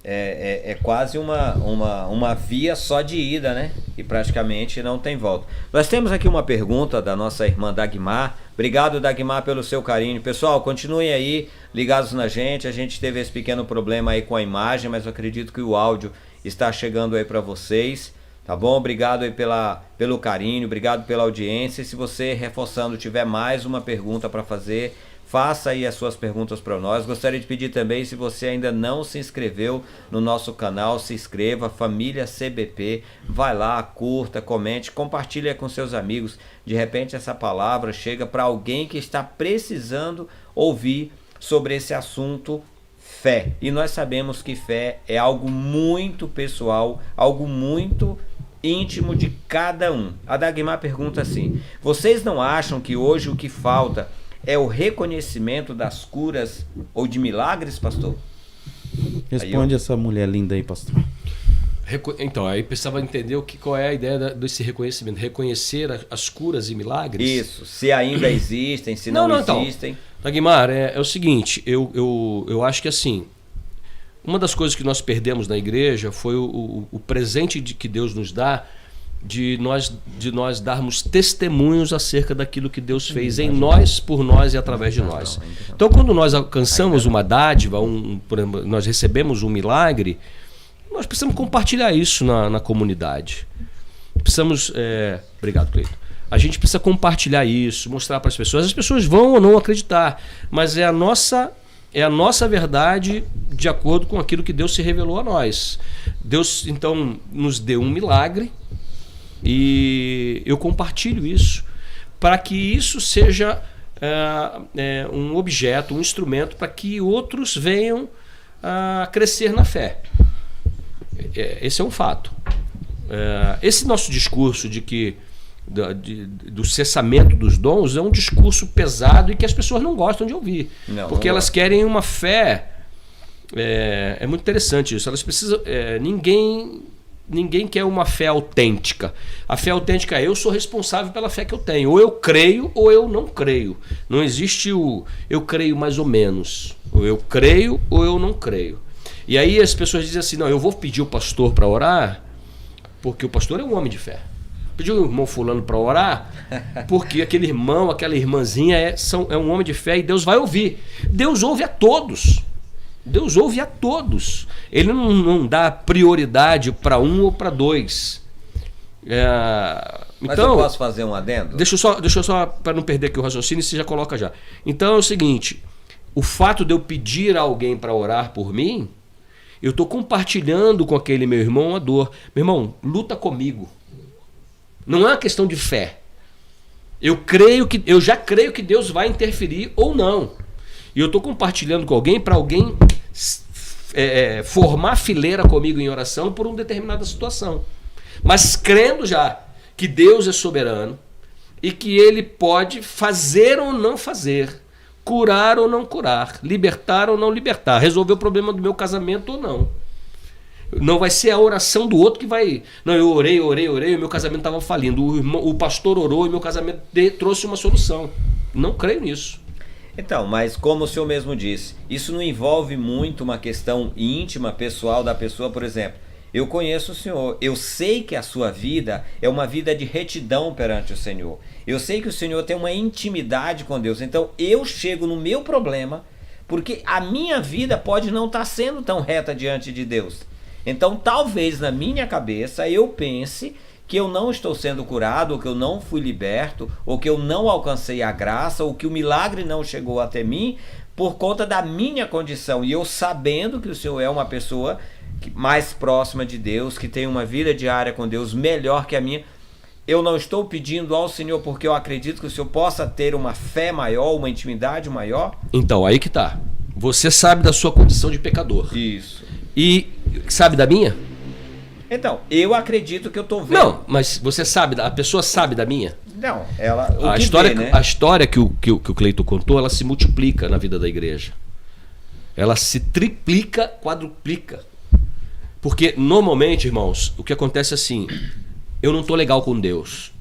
É quase uma via só de ida, né? E praticamente não tem volta. Nós temos aqui uma pergunta da nossa irmã Dagmar. Obrigado, Dagmar, pelo seu carinho. Pessoal, continuem aí ligados na gente. A gente teve esse pequeno problema aí com a imagem, mas eu acredito que o áudio está chegando aí para vocês. Tá bom? Obrigado aí pelo carinho, obrigado pela audiência. E se você, reforçando, tiver mais uma pergunta para fazer, faça aí as suas perguntas para nós. Gostaria de pedir também, se você ainda não se inscreveu no nosso canal, se inscreva, Família CBP. Vai lá, curta, comente, compartilha com seus amigos. De repente essa palavra chega para alguém que está precisando ouvir sobre esse assunto, fé. E nós sabemos que fé é algo muito pessoal, algo muito íntimo de cada um. A Dagmar pergunta assim: vocês não acham que hoje o que falta é o reconhecimento das curas ou de milagres, pastor? Responde essa mulher linda aí, pastor. Então, aí precisava entender qual é a ideia desse reconhecimento. Reconhecer as curas e milagres? Isso, se ainda existem, se não existem. Então, Dagmar, é o seguinte, eu acho que assim, uma das coisas que nós perdemos na igreja foi o presente que Deus nos dá de nós darmos testemunhos acerca daquilo que Deus fez em nós, por nós e através de nós. Então, quando nós alcançamos uma dádiva, por exemplo, nós recebemos um milagre, nós precisamos compartilhar isso na comunidade. Precisamos... Obrigado, Cleito. A gente precisa compartilhar isso, mostrar para as pessoas. As pessoas vão ou não acreditar, mas é a nossa verdade de acordo com aquilo que Deus se revelou a nós. Deus, então, nos deu um milagre, e eu compartilho isso para que isso seja um objeto, um instrumento para que outros venham a crescer na fé. Esse é um fato. Esse nosso discurso de que do cessamento dos dons é um discurso pesado e que as pessoas não gostam de ouvir. Porque elas querem uma fé. É muito interessante isso. Elas precisam. Ninguém quer uma fé autêntica. A fé autêntica é: eu sou responsável pela fé que eu tenho. Ou eu creio ou eu não creio. Não existe o eu creio mais ou menos. Ou eu creio ou eu não creio. E aí as pessoas dizem assim: não, eu vou pedir o pastor para orar porque o pastor é um homem de fé. Pedir o irmão fulano para orar porque aquele irmão, aquela irmãzinha é um homem de fé e Deus vai ouvir. Deus ouve a todos. Deus ouve a todos. Ele não dá prioridade para um ou para dois. Mas então, eu posso fazer um adendo? Deixa eu só para não perder aqui o raciocínio, você já coloca já. Então é o seguinte: o fato de eu pedir a alguém para orar por mim, eu estou compartilhando com aquele meu irmão a dor. Meu irmão, luta comigo. Não é uma questão de fé. Eu já creio que Deus vai interferir ou não. E eu estou compartilhando com alguém para alguém formar fileira comigo em oração por uma determinada situação. Mas crendo já que Deus é soberano e que Ele pode fazer ou não fazer, curar ou não curar, libertar ou não libertar, resolver o problema do meu casamento ou não. Não vai ser a oração do outro que vai... Não, eu orei, e meu casamento estava falindo. O pastor orou e meu casamento trouxe uma solução. Não creio nisso. Então, mas como o senhor mesmo disse, isso não envolve muito uma questão íntima, pessoal da pessoa. Por exemplo, eu conheço o senhor, eu sei que a sua vida é uma vida de retidão perante o Senhor. Eu sei que o senhor tem uma intimidade com Deus. Então eu chego no meu problema porque a minha vida pode não estar sendo tão reta diante de Deus. Então talvez na minha cabeça eu pense que eu não estou sendo curado, ou que eu não fui liberto, ou que eu não alcancei a graça, ou que o milagre não chegou até mim por conta da minha condição. E eu sabendo que o senhor é uma pessoa mais próxima de Deus, que tem uma vida diária com Deus melhor que a minha, eu não estou pedindo ao Senhor porque eu acredito que o senhor possa ter uma fé maior, uma intimidade maior? Então, aí que tá. Você sabe da sua condição de pecador. Isso. E sabe da minha? Então, eu acredito que eu estou vendo. Não, mas você sabe, a pessoa sabe da minha? Não, ela... A história que o Cleiton contou, ela se multiplica na vida da igreja. Ela se triplica, quadruplica. Porque, normalmente, irmãos, o que acontece é assim: eu não estou legal com Deus.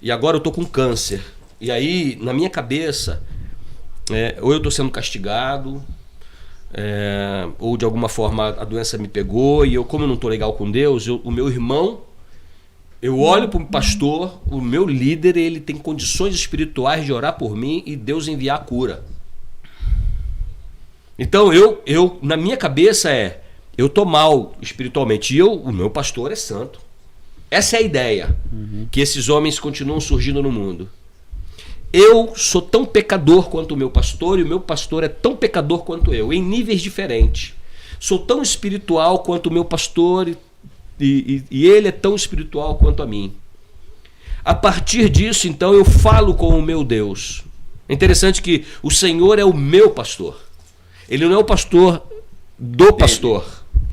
E agora eu estou com câncer. E aí, na minha cabeça, ou eu estou sendo castigado... ou de alguma forma a doença me pegou e eu, como eu não estou legal com Deus, o meu irmão, eu olho para o pastor, o meu líder, ele tem condições espirituais de orar por mim e Deus enviar a cura. Então eu na minha cabeça eu estou mal espiritualmente e o meu pastor é santo. Essa é a ideia que esses homens continuam surgindo no mundo. Eu sou tão pecador quanto o meu pastor e o meu pastor é tão pecador quanto eu, em níveis diferentes. Sou tão espiritual quanto o meu pastor e ele é tão espiritual quanto a mim. A partir disso, então, eu falo com o meu Deus. É interessante que o Senhor é o meu pastor. Ele não é o pastor do pastor.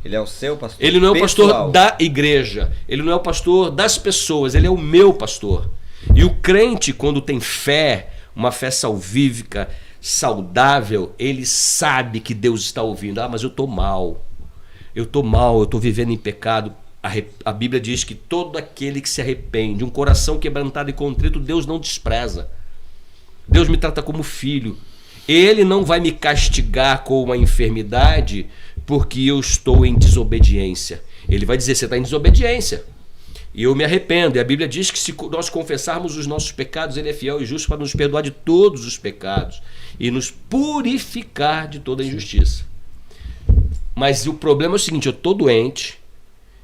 Ele é o seu pastor. Ele não é o pessoal. pastor da igreja. Ele não é o pastor das pessoas. Ele é o meu pastor. E o crente, quando tem fé, uma fé salvífica, saudável, ele sabe que Deus está ouvindo. Mas eu estou mal. Eu estou vivendo em pecado. A Bíblia diz que todo aquele que se arrepende, um coração quebrantado e contrito, Deus não despreza. Deus me trata como filho. Ele não vai me castigar com uma enfermidade porque eu estou em desobediência. Ele vai dizer: você está em desobediência. E eu me arrependo. E a Bíblia diz que se nós confessarmos os nossos pecados, Ele é fiel e justo para nos perdoar de todos os pecados e nos purificar de toda injustiça. Mas o problema é o seguinte: eu estou doente,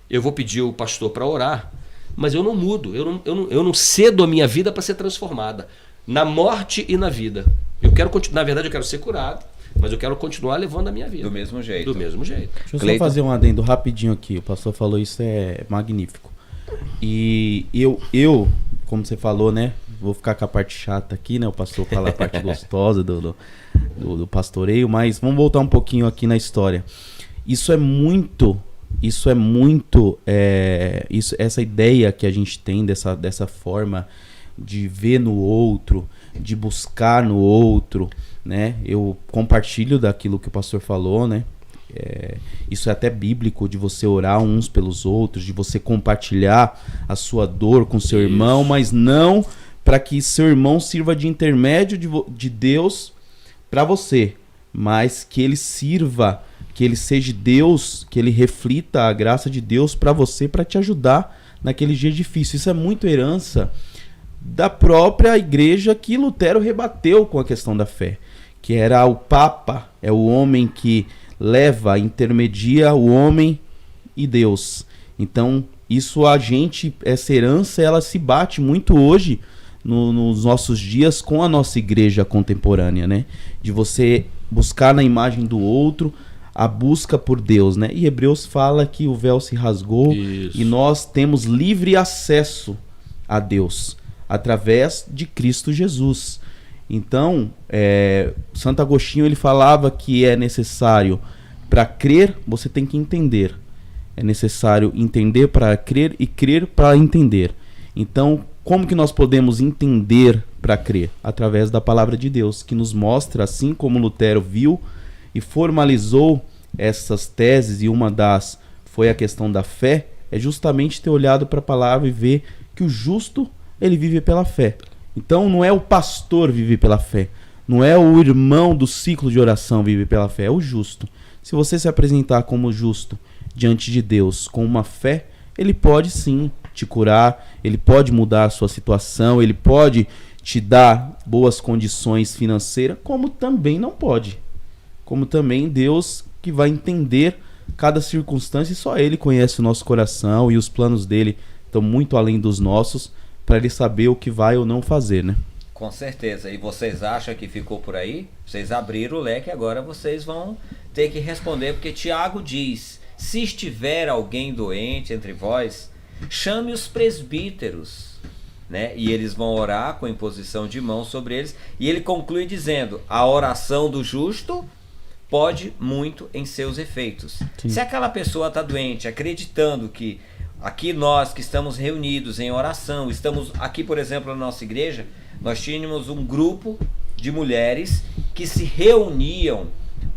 eu vou pedir o pastor para orar, mas eu não mudo, eu não cedo a minha vida para ser transformada, na morte e na vida. Na verdade, eu quero ser curado, mas eu quero continuar levando a minha vida. Do mesmo jeito. Deixa eu só fazer um adendo rapidinho aqui. O pastor falou isso, é magnífico. E eu, como você falou, né? Vou ficar com a parte chata aqui, né? O pastor fala a parte gostosa do pastoreio, mas vamos voltar um pouquinho aqui na história. Isso é muito isso é muito... essa ideia que a gente tem dessa forma de ver no outro, de buscar no outro, né? Eu compartilho daquilo que o pastor falou, né? Isso é até bíblico, de você orar uns pelos outros, de você compartilhar a sua dor com seu irmão, mas não para que seu irmão sirva de intermédio de Deus para você, mas que ele sirva, que ele seja Deus, que ele reflita a graça de Deus para você, para te ajudar naquele dia difícil. Isso é muito herança da própria igreja que Lutero rebateu com a questão da fé, que era o Papa, é o homem que leva, intermedia o homem e Deus. Então, essa herança, ela se bate muito hoje nos nossos dias com a nossa igreja contemporânea, né? De você buscar na imagem do outro a busca por Deus, né? E Hebreus fala que o véu se rasgou. Isso. E nós temos livre acesso a Deus através de Cristo Jesus. Então, Santo Agostinho, ele falava que é necessário, para crer, você tem que entender. É necessário entender para crer e crer para entender. Então, como que nós podemos entender para crer? Através da palavra de Deus, que nos mostra, assim como Lutero viu e formalizou essas teses, e uma das foi a questão da fé, é justamente ter olhado para a palavra e ver que o justo, ele vive pela fé. Então não é o pastor viver pela fé, não é o irmão do ciclo de oração viver pela fé, é o justo. Se você se apresentar como justo diante de Deus com uma fé, ele pode sim te curar, ele pode mudar a sua situação, ele pode te dar boas condições financeiras, como também não pode. Como também Deus, que vai entender cada circunstância, e só ele conhece o nosso coração, e os planos dele estão muito além dos nossos, para ele saber o que vai ou não fazer, né? Com certeza. E vocês acham que ficou por aí? Vocês abriram o leque, agora vocês vão ter que responder, porque Tiago diz: se estiver alguém doente entre vós, chame os presbíteros, né? E eles vão orar com imposição de mãos sobre eles. E ele conclui dizendo: a oração do justo pode muito em seus efeitos. Sim. Se aquela pessoa está doente, acreditando que aqui nós que estamos reunidos em oração, estamos aqui, por exemplo, na nossa igreja, nós tínhamos um grupo de mulheres que se reuniam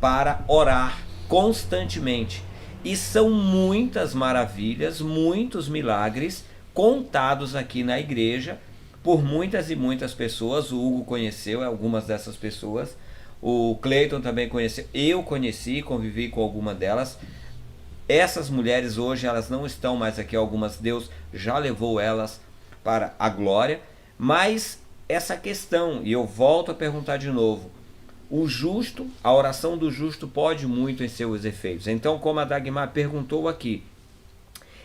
para orar constantemente. E são muitas maravilhas, muitos milagres contados aqui na igreja por muitas e muitas pessoas. O Hugo conheceu algumas dessas pessoas, o Cleiton também conheceu, eu conheci, convivi com alguma delas. Essas mulheres hoje, elas não estão mais aqui, algumas Deus já levou elas para a glória, mas essa questão, e eu volto a perguntar de novo, o justo, a oração do justo pode muito em seus efeitos. Então, como a Dagmar perguntou aqui,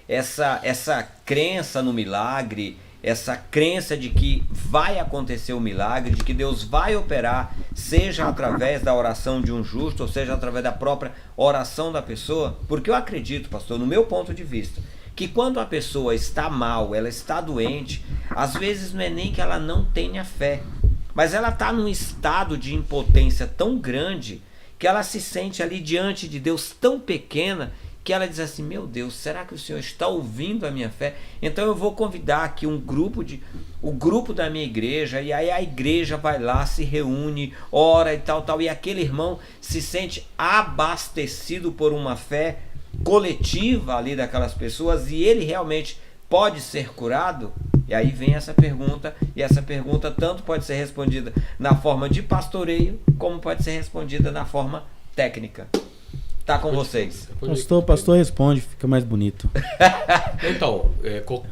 essa crença no milagre, essa crença de que vai acontecer o milagre, de que Deus vai operar, seja através da oração de um justo, ou seja através da própria oração da pessoa, porque eu acredito, pastor, no meu ponto de vista, que quando a pessoa está mal, ela está doente, às vezes não é nem que ela não tenha fé, mas ela está num estado de impotência tão grande que ela se sente ali diante de Deus tão pequena que ela diz assim: meu Deus, será que o Senhor está ouvindo a minha fé? Então eu vou convidar aqui o grupo da minha igreja, e aí a igreja vai lá, se reúne, ora e tal, e aquele irmão se sente abastecido por uma fé coletiva ali daquelas pessoas, e ele realmente pode ser curado. E aí vem essa pergunta, e essa pergunta tanto pode ser respondida na forma de pastoreio, como pode ser respondida na forma técnica. Tá com vocês. Pastor responde, fica mais bonito. Então,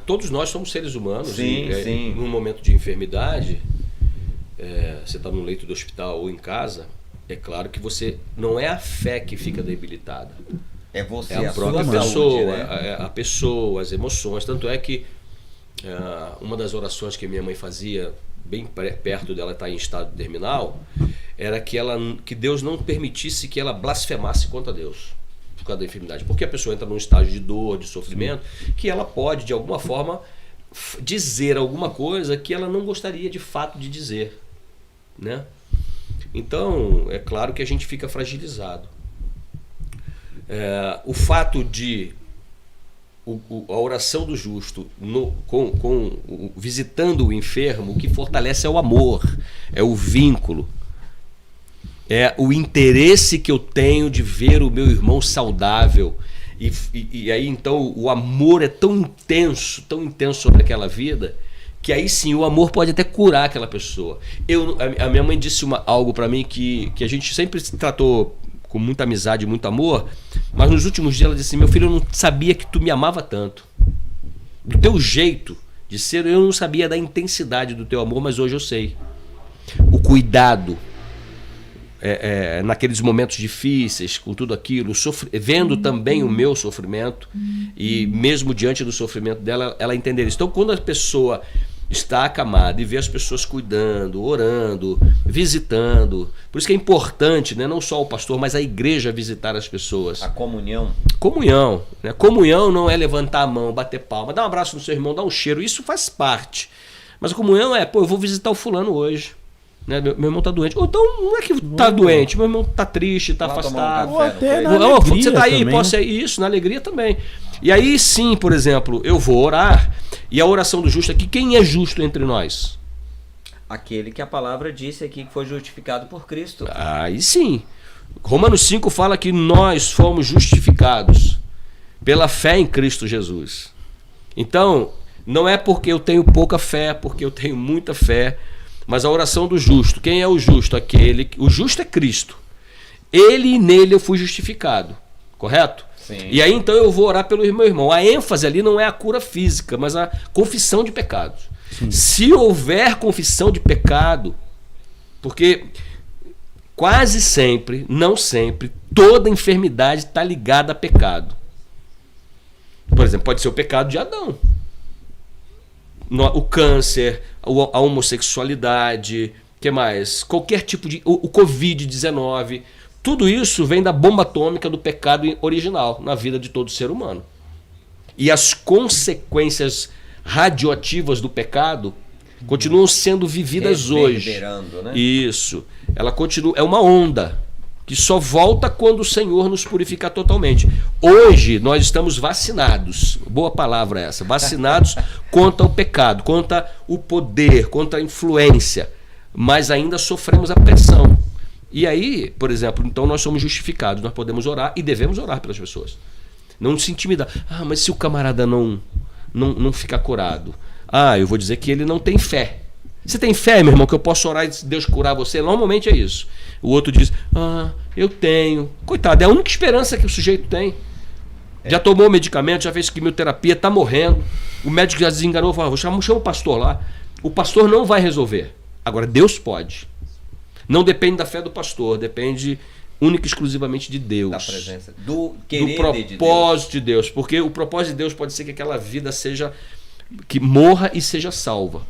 todos nós somos seres humanos. Sim, e, sim. num momento de enfermidade, você está no leito do hospital ou em casa, é claro que você não é a fé que fica debilitada. É você, é a própria pessoa, né? A pessoa, as emoções. Tanto é que uma das orações que minha mãe fazia, bem perto dela estar em estado terminal, era que Deus não permitisse que ela blasfemasse contra Deus por causa da enfermidade. Porque a pessoa entra num estágio de dor, de sofrimento, que ela pode, de alguma forma, dizer alguma coisa que ela não gostaria de fato de dizer, né? Então, é claro que a gente fica fragilizado. O fato de a oração do justo visitando o enfermo, o que fortalece é o amor, é o vínculo, é o interesse que eu tenho de ver o meu irmão saudável. E aí então o amor é tão intenso sobre aquela vida, que aí sim o amor pode até curar aquela pessoa. A minha mãe disse algo para mim que a gente sempre se tratou com muita amizade, muito amor, mas nos últimos dias ela disse: meu filho, eu não sabia que tu me amava tanto. Do teu jeito de ser, eu não sabia da intensidade do teu amor, mas hoje eu sei. O cuidado, naqueles momentos difíceis, com tudo aquilo, vendo também o meu sofrimento, e mesmo diante do sofrimento dela, ela entender isso. Então, quando a pessoa está acamada e vê as pessoas cuidando, orando, visitando, por isso que é importante, né, não só o pastor, mas a igreja visitar as pessoas. A comunhão. Comunhão, né? Comunhão não é levantar a mão, bater palma, dar um abraço no seu irmão, dar um cheiro, isso faz parte. Mas a comunhão é, eu vou visitar o fulano hoje. Né? Meu irmão tá doente. Ou então não é que tá doente, meu irmão tá triste, tá afastado. Ou até na alegria você tá aí, também, posso isso, na alegria também. E aí sim, por exemplo, eu vou orar, e a oração do justo aqui, quem é justo entre nós? Aquele que a palavra disse aqui que foi justificado por Cristo. Aí sim. Romanos 5 fala que nós fomos justificados pela fé em Cristo Jesus. Então, não é porque eu tenho pouca fé, porque eu tenho muita fé, mas a oração do justo. Quem é o justo? O justo é Cristo. Ele e nele eu fui justificado. Correto? Sim. E aí então eu vou orar pelo meu irmão. A ênfase ali não é a cura física, mas a confissão de pecados. Sim. Se houver confissão de pecado, porque quase sempre, não sempre, toda enfermidade está ligada a pecado. Por exemplo, pode ser o pecado de Adão. O câncer, a homossexualidade, que mais? Qualquer tipo de... O Covid-19... Tudo isso vem da bomba atômica do pecado original na vida de todo ser humano. E as consequências radioativas do pecado continuam sendo vividas hoje. Né? Isso. Ela continua. É uma onda que só volta quando o Senhor nos purificar totalmente. Hoje nós estamos vacinados. Boa palavra essa. Vacinados contra o pecado, contra o poder, contra a influência. Mas ainda sofremos a pressão. E aí, por exemplo, então nós somos justificados, nós podemos orar e devemos orar pelas pessoas. Não se intimidar. Mas se o camarada não ficar curado? Eu vou dizer que ele não tem fé. Você tem fé, meu irmão, que eu posso orar e Deus curar você? Normalmente é isso. O outro diz, eu tenho. Coitado, é a única esperança que o sujeito tem. Já tomou medicamento, já fez quimioterapia, está morrendo. O médico já desenganou, falou, chama o pastor lá. O pastor não vai resolver. Agora, Deus pode. Não depende da fé do pastor, depende única e exclusivamente de Deus. Da presença, do querer do propósito de Deus. Porque o propósito de Deus pode ser que aquela vida seja, que morra e seja salva.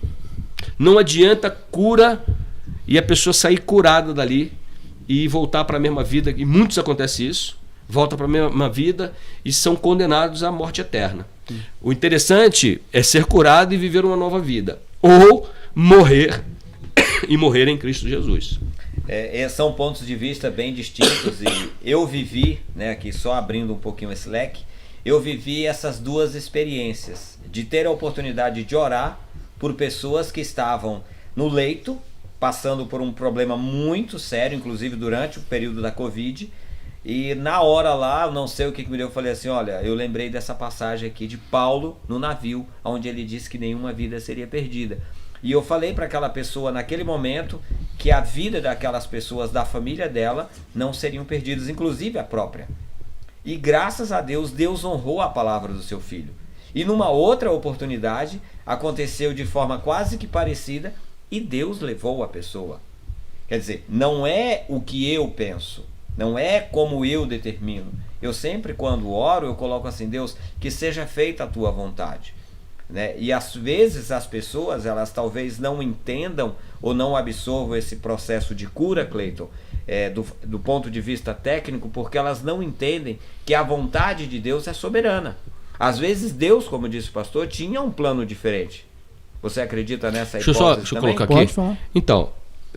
Não adianta cura e a pessoa sair curada dali e voltar para a mesma vida, e muitos acontece isso, volta para a mesma vida e são condenados à morte eterna. O interessante é ser curado e viver uma nova vida. Ou morrer e morrer em Cristo Jesus. São pontos de vista bem distintos e eu vivi, né, aqui só abrindo um pouquinho esse leque, eu vivi essas duas experiências, de ter a oportunidade de orar por pessoas que estavam no leito, passando por um problema muito sério, inclusive durante o período da Covid, e na hora lá, não sei o que me deu, eu falei assim, olha, eu lembrei dessa passagem aqui de Paulo no navio, onde ele disse que nenhuma vida seria perdida. E eu falei para aquela pessoa naquele momento que a vida daquelas pessoas, da família dela, não seriam perdidas, inclusive a própria. E graças a Deus, Deus honrou a palavra do seu filho. E numa outra oportunidade, aconteceu de forma quase que parecida e Deus levou a pessoa. Quer dizer, não é o que eu penso, não é como eu determino. Eu sempre, quando oro, eu coloco assim, Deus, que seja feita a tua vontade. Né? E às vezes as pessoas, elas talvez não entendam ou não absorvam esse processo de cura, Cleiton, do ponto de vista técnico, porque elas não entendem que a vontade de Deus é soberana. Às vezes Deus, como disse o pastor, tinha um plano diferente. Você acredita nessa hipótese? Deixa eu colocar aqui. Pode falar. Então,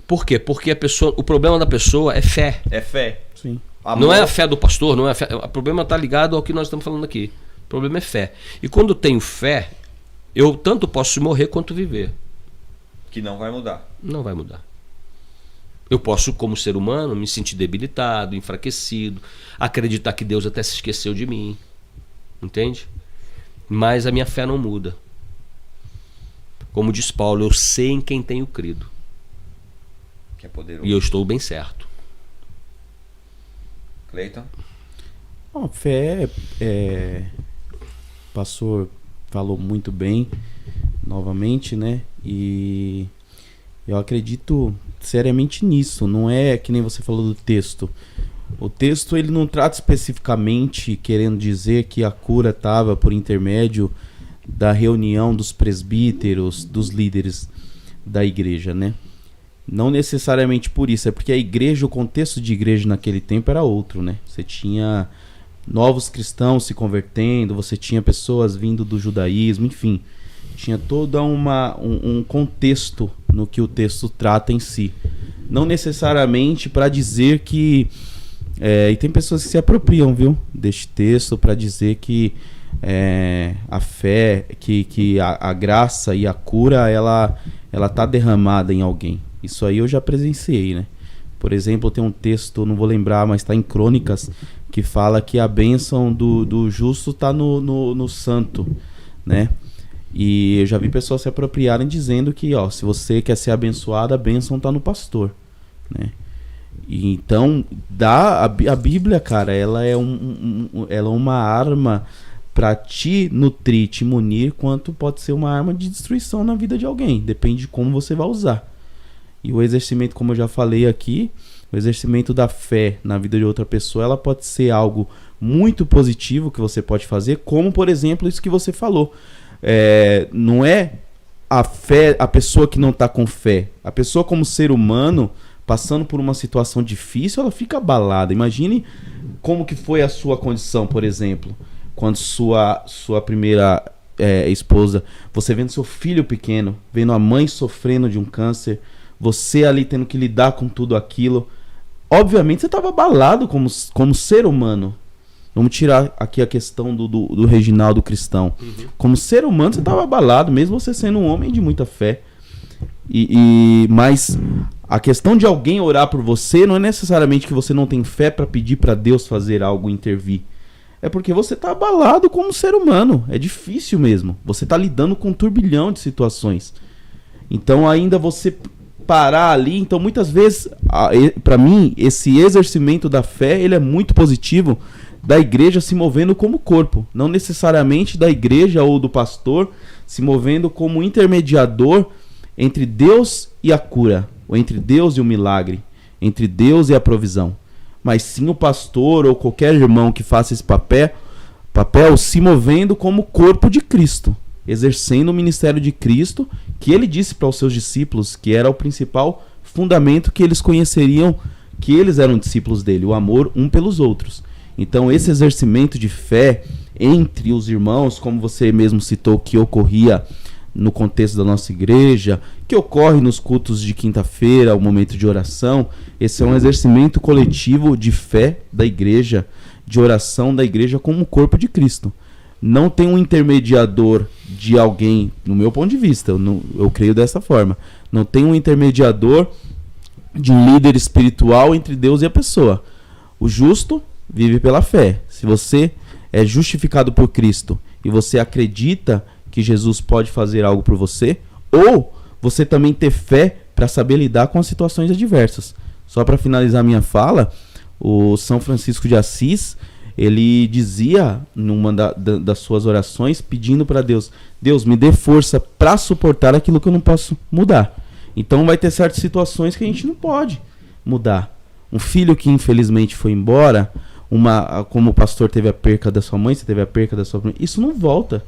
por quê? Porque o problema da pessoa é fé. É fé. Sim. Não é a fé do pastor, não é a fé. O problema está ligado ao que nós estamos falando aqui. O problema é fé. E quando eu tenho fé, eu tanto posso morrer quanto viver. Que não vai mudar. Não vai mudar. Eu posso, como ser humano, me sentir debilitado, enfraquecido, acreditar que Deus até se esqueceu de mim. Entende? Mas a minha fé não muda. Como diz Paulo, eu sei em quem tenho crido. Que é poderoso. E eu estou bem certo. Cleiton? Bom, fé, o pastor falou muito bem, novamente, né? E eu acredito seriamente nisso. Não é que nem você falou do texto. O texto, ele não trata especificamente querendo dizer que a cura estava por intermédio da reunião dos presbíteros, dos líderes da igreja, né? Não necessariamente por isso, é porque a igreja, o contexto de igreja naquele tempo era outro, né? Você tinha novos cristãos se convertendo, você tinha pessoas vindo do judaísmo, enfim. Tinha todo um contexto no que o texto trata em si. Não necessariamente para dizer que... e tem pessoas que se apropriam, viu, deste texto para dizer que a fé, que a graça e a cura, ela tá derramada em alguém. Isso aí eu já presenciei, né? Por exemplo, tem um texto, não vou lembrar, mas está em Crônicas, que fala que a bênção do justo está no santo, né? E eu já vi pessoas se apropriarem dizendo que, ó, se você quer ser abençoado, a bênção está no pastor, né? E então, a Bíblia, cara, ela é uma arma para te nutrir, te munir, quanto pode ser uma arma de destruição na vida de alguém. Depende de como você vai usar. E o exercimento, como eu já falei aqui, o exercimento da fé na vida de outra pessoa, ela pode ser algo muito positivo que você pode fazer, como, por exemplo, isso que você falou. Não é a fé, a pessoa que não está com fé. A pessoa, como ser humano, passando por uma situação difícil, ela fica abalada. Imagine como que foi a sua condição, por exemplo, quando sua primeira esposa, você vendo seu filho pequeno, vendo a mãe sofrendo de um câncer, você ali tendo que lidar com tudo aquilo. Obviamente você estava abalado como ser humano. Vamos tirar aqui a questão do Reginaldo cristão. Uhum. Como ser humano você estava abalado, mesmo você sendo um homem de muita fé. Mas a questão de alguém orar por você não é necessariamente que você não tem fé para pedir para Deus fazer algo, intervir. É porque você está abalado como ser humano. É difícil mesmo. Você está lidando com um turbilhão de situações. Então ainda você parar ali. Então muitas vezes, para mim, esse exercimento da fé, ele é muito positivo, da igreja se movendo como corpo. Não necessariamente da igreja ou do pastor se movendo como intermediador entre Deus e a cura, ou entre Deus e o milagre, entre Deus e a provisão. Mas sim o pastor ou qualquer irmão que faça esse papel se movendo como corpo de Cristo, exercendo o ministério de Cristo, que ele disse para os seus discípulos que era o principal fundamento que eles conheceriam, que eles eram discípulos dele, o amor um pelos outros. Então esse exercimento de fé entre os irmãos, como você mesmo citou que ocorria no contexto da nossa igreja, que ocorre nos cultos de quinta-feira, o momento de oração, esse é um exercimento coletivo de fé da igreja, de oração da igreja como corpo de Cristo. Não tem um intermediador de alguém, no meu ponto de vista, eu creio dessa forma, não tem um intermediador de um líder espiritual entre Deus e a pessoa. O justo vive pela fé. Se você é justificado por Cristo e você acredita que Jesus pode fazer algo por você, ou você também ter fé para saber lidar com as situações adversas. Só para finalizar minha fala, o São Francisco de Assis, ele dizia numa das suas orações, pedindo para Deus, Deus, me dê força para suportar aquilo que eu não posso mudar. Então vai ter certas situações que a gente não pode mudar. Um filho que infelizmente foi embora, como o pastor teve a perca da sua mãe, você teve a perca da sua mãe, isso não volta.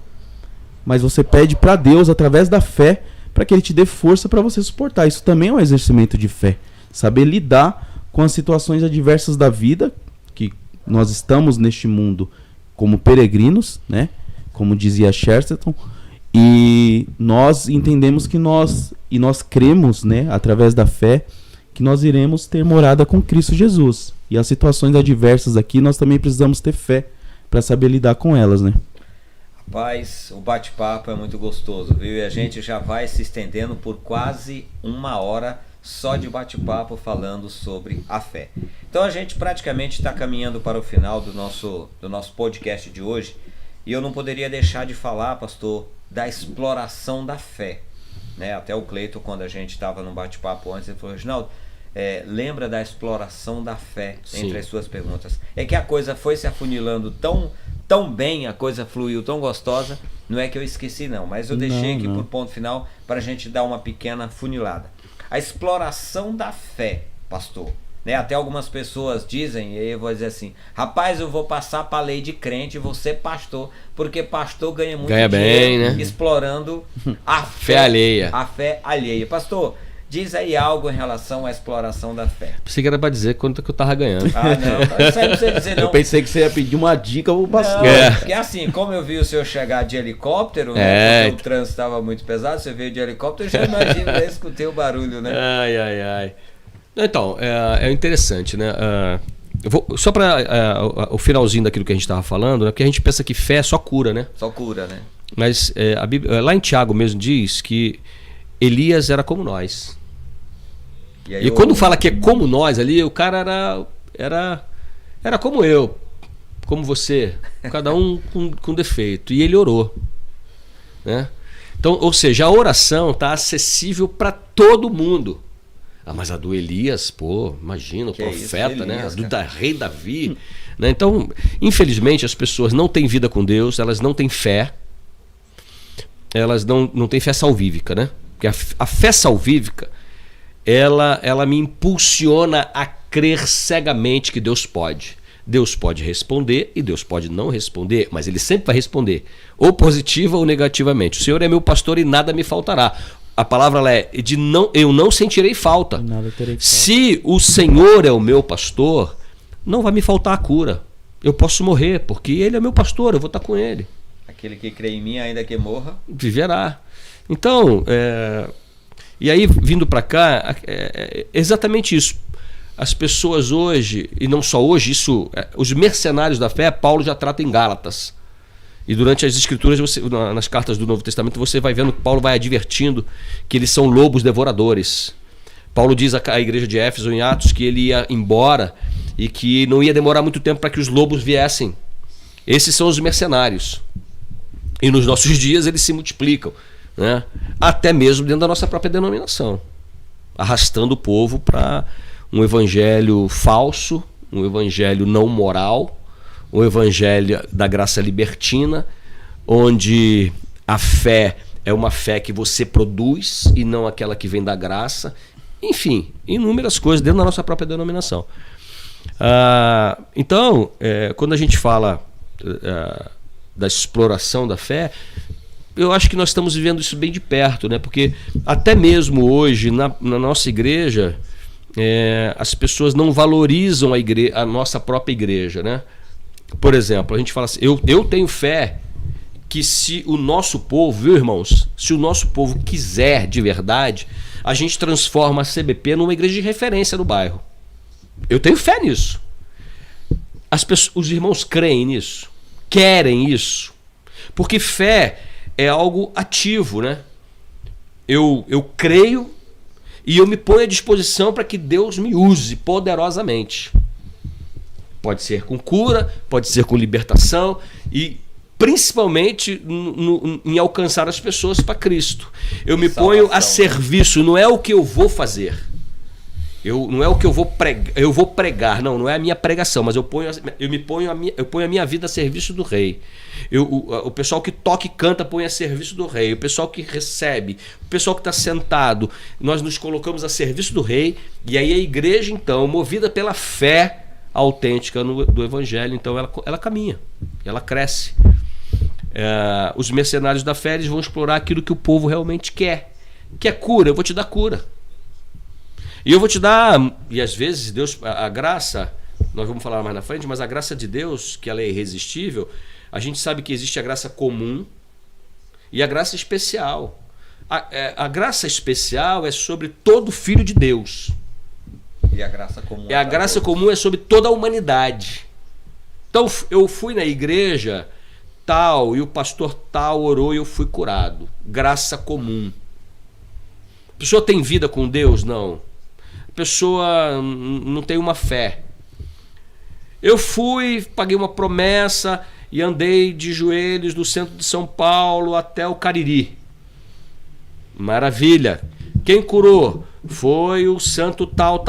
Mas você pede para Deus, através da fé, para que Ele te dê força para você suportar. Isso também é um exercimento de fé. Saber lidar com as situações adversas da vida, que nós estamos neste mundo como peregrinos, né? Como dizia Chesterton, e nós entendemos que nós cremos, né? Através da fé, que nós iremos ter morada com Cristo Jesus. E as situações adversas aqui, nós também precisamos ter fé para saber lidar com elas, né? Paz, o bate-papo é muito gostoso, viu? E a gente já vai se estendendo por quase 1 hora só de bate-papo falando sobre a fé. Então a gente praticamente está caminhando para o final do nosso podcast de hoje. E eu não poderia deixar de falar, pastor, da exploração da fé. Né? Até o Cleiton, quando a gente estava num bate-papo antes, ele falou: Reginaldo, lembra da exploração da fé entre as suas perguntas. É que a coisa foi se afunilando tão bem, a coisa fluiu tão gostosa, não é que eu esqueci não, mas eu deixei aqui por ponto final para a gente dar uma pequena funilada. A exploração da fé, pastor. Né? Até algumas pessoas dizem, e aí eu vou dizer assim: rapaz, eu vou passar para a lei de crente e vou ser pastor, porque pastor ganha muito dinheiro bem, né? Explorando a fé alheia. A fé alheia. Pastor, diz aí algo em relação à exploração da fé. Pensei que era para dizer quanto que eu tava ganhando. Ah, não, isso aí não precisa dizer não. Eu pensei que você ia pedir uma dica pro pastor. Porque assim, como eu vi o senhor chegar de helicóptero, né, porque o trânsito estava muito pesado, você veio de helicóptero, eu já imagino, eu escutei o barulho, né? Ai. Então, é interessante, né? Só para o finalzinho daquilo que a gente estava falando, né? Porque a gente pensa que fé é só cura, né? Só cura, né? Mas a Bíblia, lá em Tiago mesmo diz que Elias era como nós. E quando fala que é como nós ali, o cara era como eu, como você, cada um com defeito. E ele orou, né? Então, ou seja, a oração está acessível para todo mundo. Ah, mas a do Elias, pô, imagina, o profeta, Elias, né? A do rei Davi. Né? Então, infelizmente, as pessoas não têm vida com Deus, elas não têm fé, elas não têm fé salvífica, né? Porque a fé salvífica, ela me impulsiona a crer cegamente que Deus pode. Deus pode responder e Deus pode não responder, mas Ele sempre vai responder, ou positiva ou negativamente. O Senhor é meu pastor e nada me faltará. A palavra eu não sentirei falta. Nada terei falta. Se o Senhor é o meu pastor, não vai me faltar a cura. Eu posso morrer, porque Ele é meu pastor, eu vou estar com Ele. Aquele que crê em mim, ainda que morra, viverá. Então, e aí vindo para cá, é exatamente isso. As pessoas hoje, e não só hoje, os mercenários da fé, Paulo já trata em Gálatas. E durante as escrituras, nas cartas do Novo Testamento, você vai vendo que Paulo vai advertindo que eles são lobos devoradores. Paulo diz à igreja de Éfeso, em Atos, que ele ia embora e que não ia demorar muito tempo para que os lobos viessem. Esses são os mercenários. E nos nossos dias eles se multiplicam, né? Até mesmo dentro da nossa própria denominação, arrastando o povo para um evangelho falso, um evangelho não moral, o evangelho da graça libertina, onde a fé é uma fé que você produz e não aquela que vem da graça. Enfim, inúmeras coisas dentro da nossa própria denominação. Então, quando a gente fala da exploração da fé, eu acho que nós estamos vivendo isso bem de perto, né? Porque até mesmo hoje, na nossa igreja, as pessoas não valorizam a nossa própria igreja, né? Por exemplo, a gente fala assim, eu tenho fé que se o nosso povo, viu, irmãos? Se o nosso povo quiser de verdade, a gente transforma a CBP numa igreja de referência no bairro. Eu tenho fé nisso. Os irmãos creem nisso, querem isso. Porque fé é algo ativo, né? Eu creio e eu me ponho à disposição para que Deus me use poderosamente. Pode ser com cura, pode ser com libertação e principalmente em alcançar as pessoas para Cristo. Eu me ponho a serviço, não é o que eu vou fazer. Não é o que eu vou pregar, não é a minha pregação, mas eu ponho a minha vida a serviço do Rei. O pessoal que toca e canta põe a serviço do Rei. O pessoal que recebe, o pessoal que está sentado, nós nos colocamos a serviço do Rei. E aí a igreja, então, movida pela fé autêntica do Evangelho, então ela caminha, ela cresce. Os mercenários da fé, eles vão explorar aquilo que o povo realmente quer. Que é cura, eu vou te dar cura. E eu vou te dar, e às vezes Deus, a graça, nós vamos falar mais na frente, mas a graça de Deus, que ela é irresistível, a gente sabe que existe a graça comum e a graça especial. A graça especial é sobre todo filho de Deus. E a graça comum? A graça comum é sobre toda a humanidade. Então eu fui na igreja tal e o pastor tal orou e eu fui curado. Graça comum. A pessoa tem vida com Deus? Não. A pessoa não tem uma fé. Eu fui, paguei uma promessa e andei de joelhos do centro de São Paulo até o Cariri. Maravilha. Quem curou? Foi o santo tal.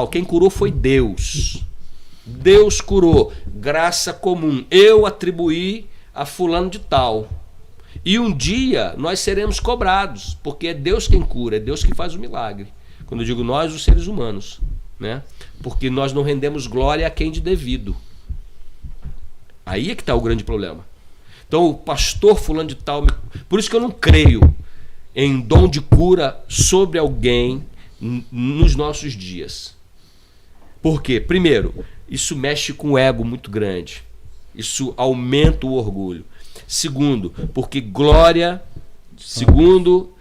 Quem curou foi Deus. Deus curou. Graça comum. Eu atribuí a fulano de tal. E um dia nós seremos cobrados, porque é Deus quem cura, é Deus que faz o milagre. Quando eu digo nós, os seres humanos, né? Porque nós não rendemos glória a quem de devido. Aí é que está o grande problema. Então o pastor fulano de tal... Por isso que eu não creio em dom de cura sobre alguém nos nossos dias. Por quê? Primeiro, isso mexe com o ego muito grande. Isso aumenta o orgulho. Segundo, porque glória, segundo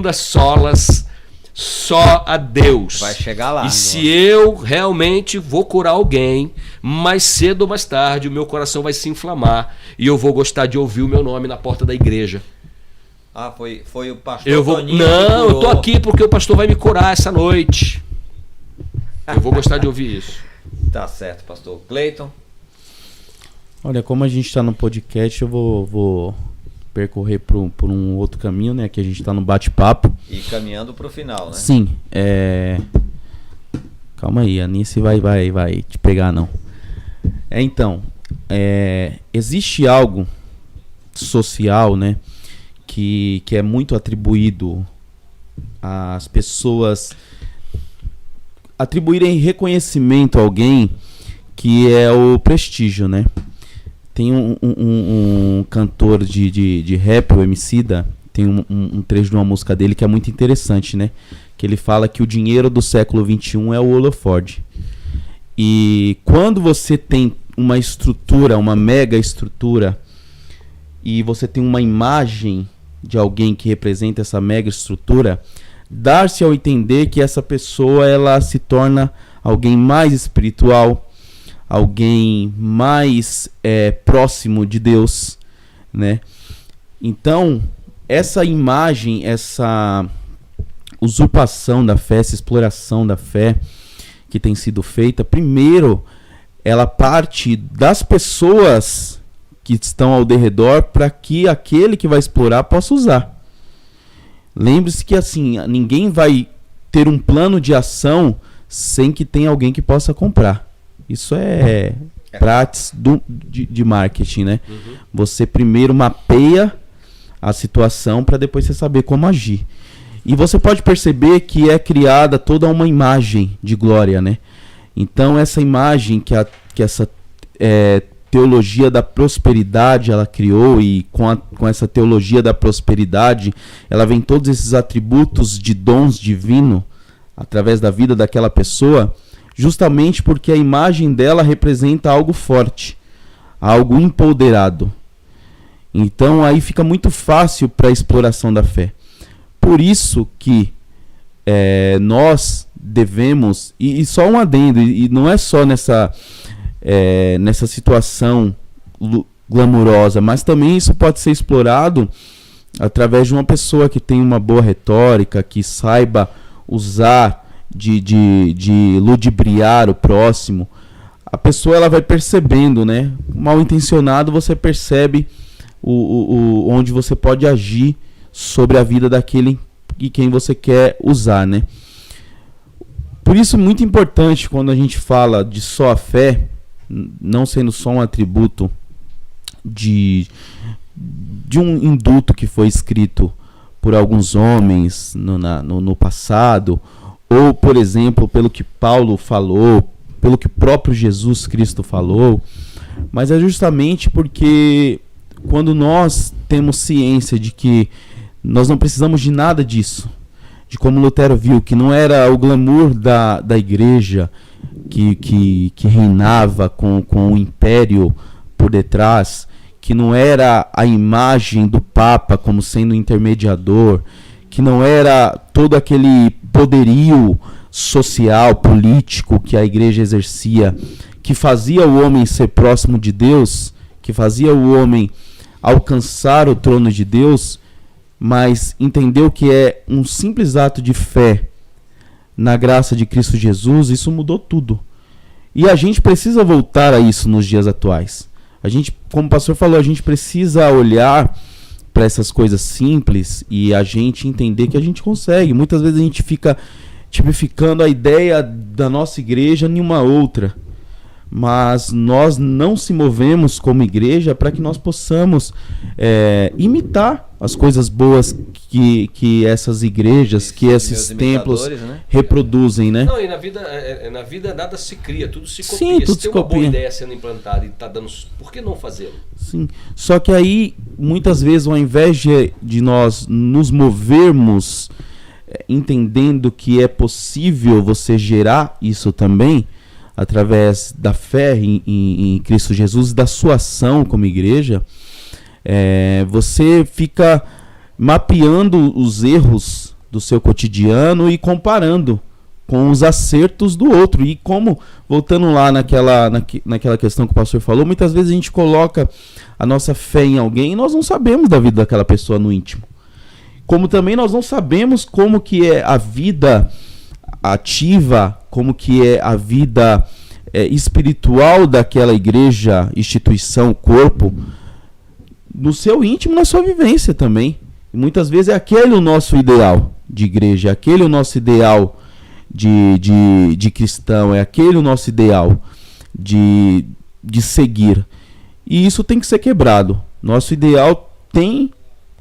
as solas, só a Deus. Vai chegar lá. E se eu realmente vou curar alguém, mais cedo ou mais tarde o meu coração vai se inflamar e eu vou gostar de ouvir o meu nome na porta da igreja. Ah, foi o pastor Toninho que Não, curou. eu tô aqui porque o pastor vai me curar essa noite. Eu vou gostar de ouvir isso. Tá certo, pastor Cleiton. Olha, como a gente está no podcast, eu vou percorrer por um outro caminho, né? Que a gente está no bate-papo. E caminhando pro final, né? Sim, calma aí, a Nice vai te pegar, não. Então, existe algo social, né? Que é muito atribuído às pessoas atribuírem reconhecimento a alguém, que é o prestígio, né? Tem um cantor de rap, o Emicida, tem um trecho de uma música dele que é muito interessante, né? Que ele fala que o dinheiro do século XXI é o holofote. E quando você tem uma estrutura, uma mega estrutura, e você tem uma imagem de alguém que representa essa mega estrutura, dar-se ao entender que essa pessoa ela se torna alguém mais espiritual, alguém mais próximo de Deus, né? Então, essa imagem, essa usurpação da fé, essa exploração da fé que tem sido feita, primeiro, ela parte das pessoas que estão ao derredor para que aquele que vai explorar possa usar. Lembre-se que assim, ninguém vai ter um plano de ação sem que tenha alguém que possa comprar. Isso é prática de marketing, né? Uhum. Você primeiro mapeia a situação para depois você saber como agir. E você pode perceber que é criada toda uma imagem de glória, né? Então essa imagem que essa teologia da prosperidade ela criou, e com essa teologia da prosperidade ela vem todos esses atributos de dons divinos através da vida daquela pessoa, justamente porque a imagem dela representa algo forte, algo empoderado. Então aí fica muito fácil para a exploração da fé. Por isso que nós devemos, e só um adendo, e não é só nessa situação glamurosa, mas também isso pode ser explorado através de uma pessoa que tem uma boa retórica, que saiba usar de ludibriar o próximo. A pessoa ela vai percebendo, né? Mal intencionado, você percebe onde você pode agir sobre a vida daquele e quem você quer usar, né? Por isso é muito importante quando a gente fala de só a fé, não sendo só um atributo de um induto que foi escrito por alguns homens no passado, ou, por exemplo, pelo que Paulo falou, pelo que o próprio Jesus Cristo falou, mas é justamente porque quando nós temos ciência de que nós não precisamos de nada disso, de como Lutero viu, que não era o glamour da igreja que reinava com o império por detrás, que não era a imagem do Papa como sendo intermediador, que não era todo aquele poderio social, político que a igreja exercia, que fazia o homem ser próximo de Deus, que fazia o homem alcançar o trono de Deus, mas entendeu que é um simples ato de fé na graça de Cristo Jesus, isso mudou tudo. E a gente precisa voltar a isso nos dias atuais. A gente, como o pastor falou, a gente precisa olhar para essas coisas simples e a gente entender que a gente consegue. Muitas vezes a gente fica tipificando a ideia da nossa igreja em uma outra, mas nós não se movemos como igreja para que nós possamos imitar as coisas boas que essas igrejas, que esses templos, né, reproduzem, né? Não, e na vida nada se cria, tudo se copia. Sim, tudo se tem uma boa ideia sendo implantada e está dando, por que não fazê-lo? Sim, só que aí, muitas vezes, ao invés de nós nos movermos entendendo que é possível você gerar isso também, através da fé em Cristo Jesus, da sua ação como igreja, você fica mapeando os erros do seu cotidiano e comparando com os acertos do outro. E como, voltando lá naquela questão que o pastor falou, muitas vezes a gente coloca a nossa fé em alguém e nós não sabemos da vida daquela pessoa no íntimo. Como também nós não sabemos como que é a vida ativa, como que é a vida espiritual daquela igreja, instituição, corpo, no seu íntimo, na sua vivência também. E muitas vezes é aquele o nosso ideal de igreja, é aquele o nosso ideal de cristão, é aquele o nosso ideal de seguir. E isso tem que ser quebrado. Nosso ideal tem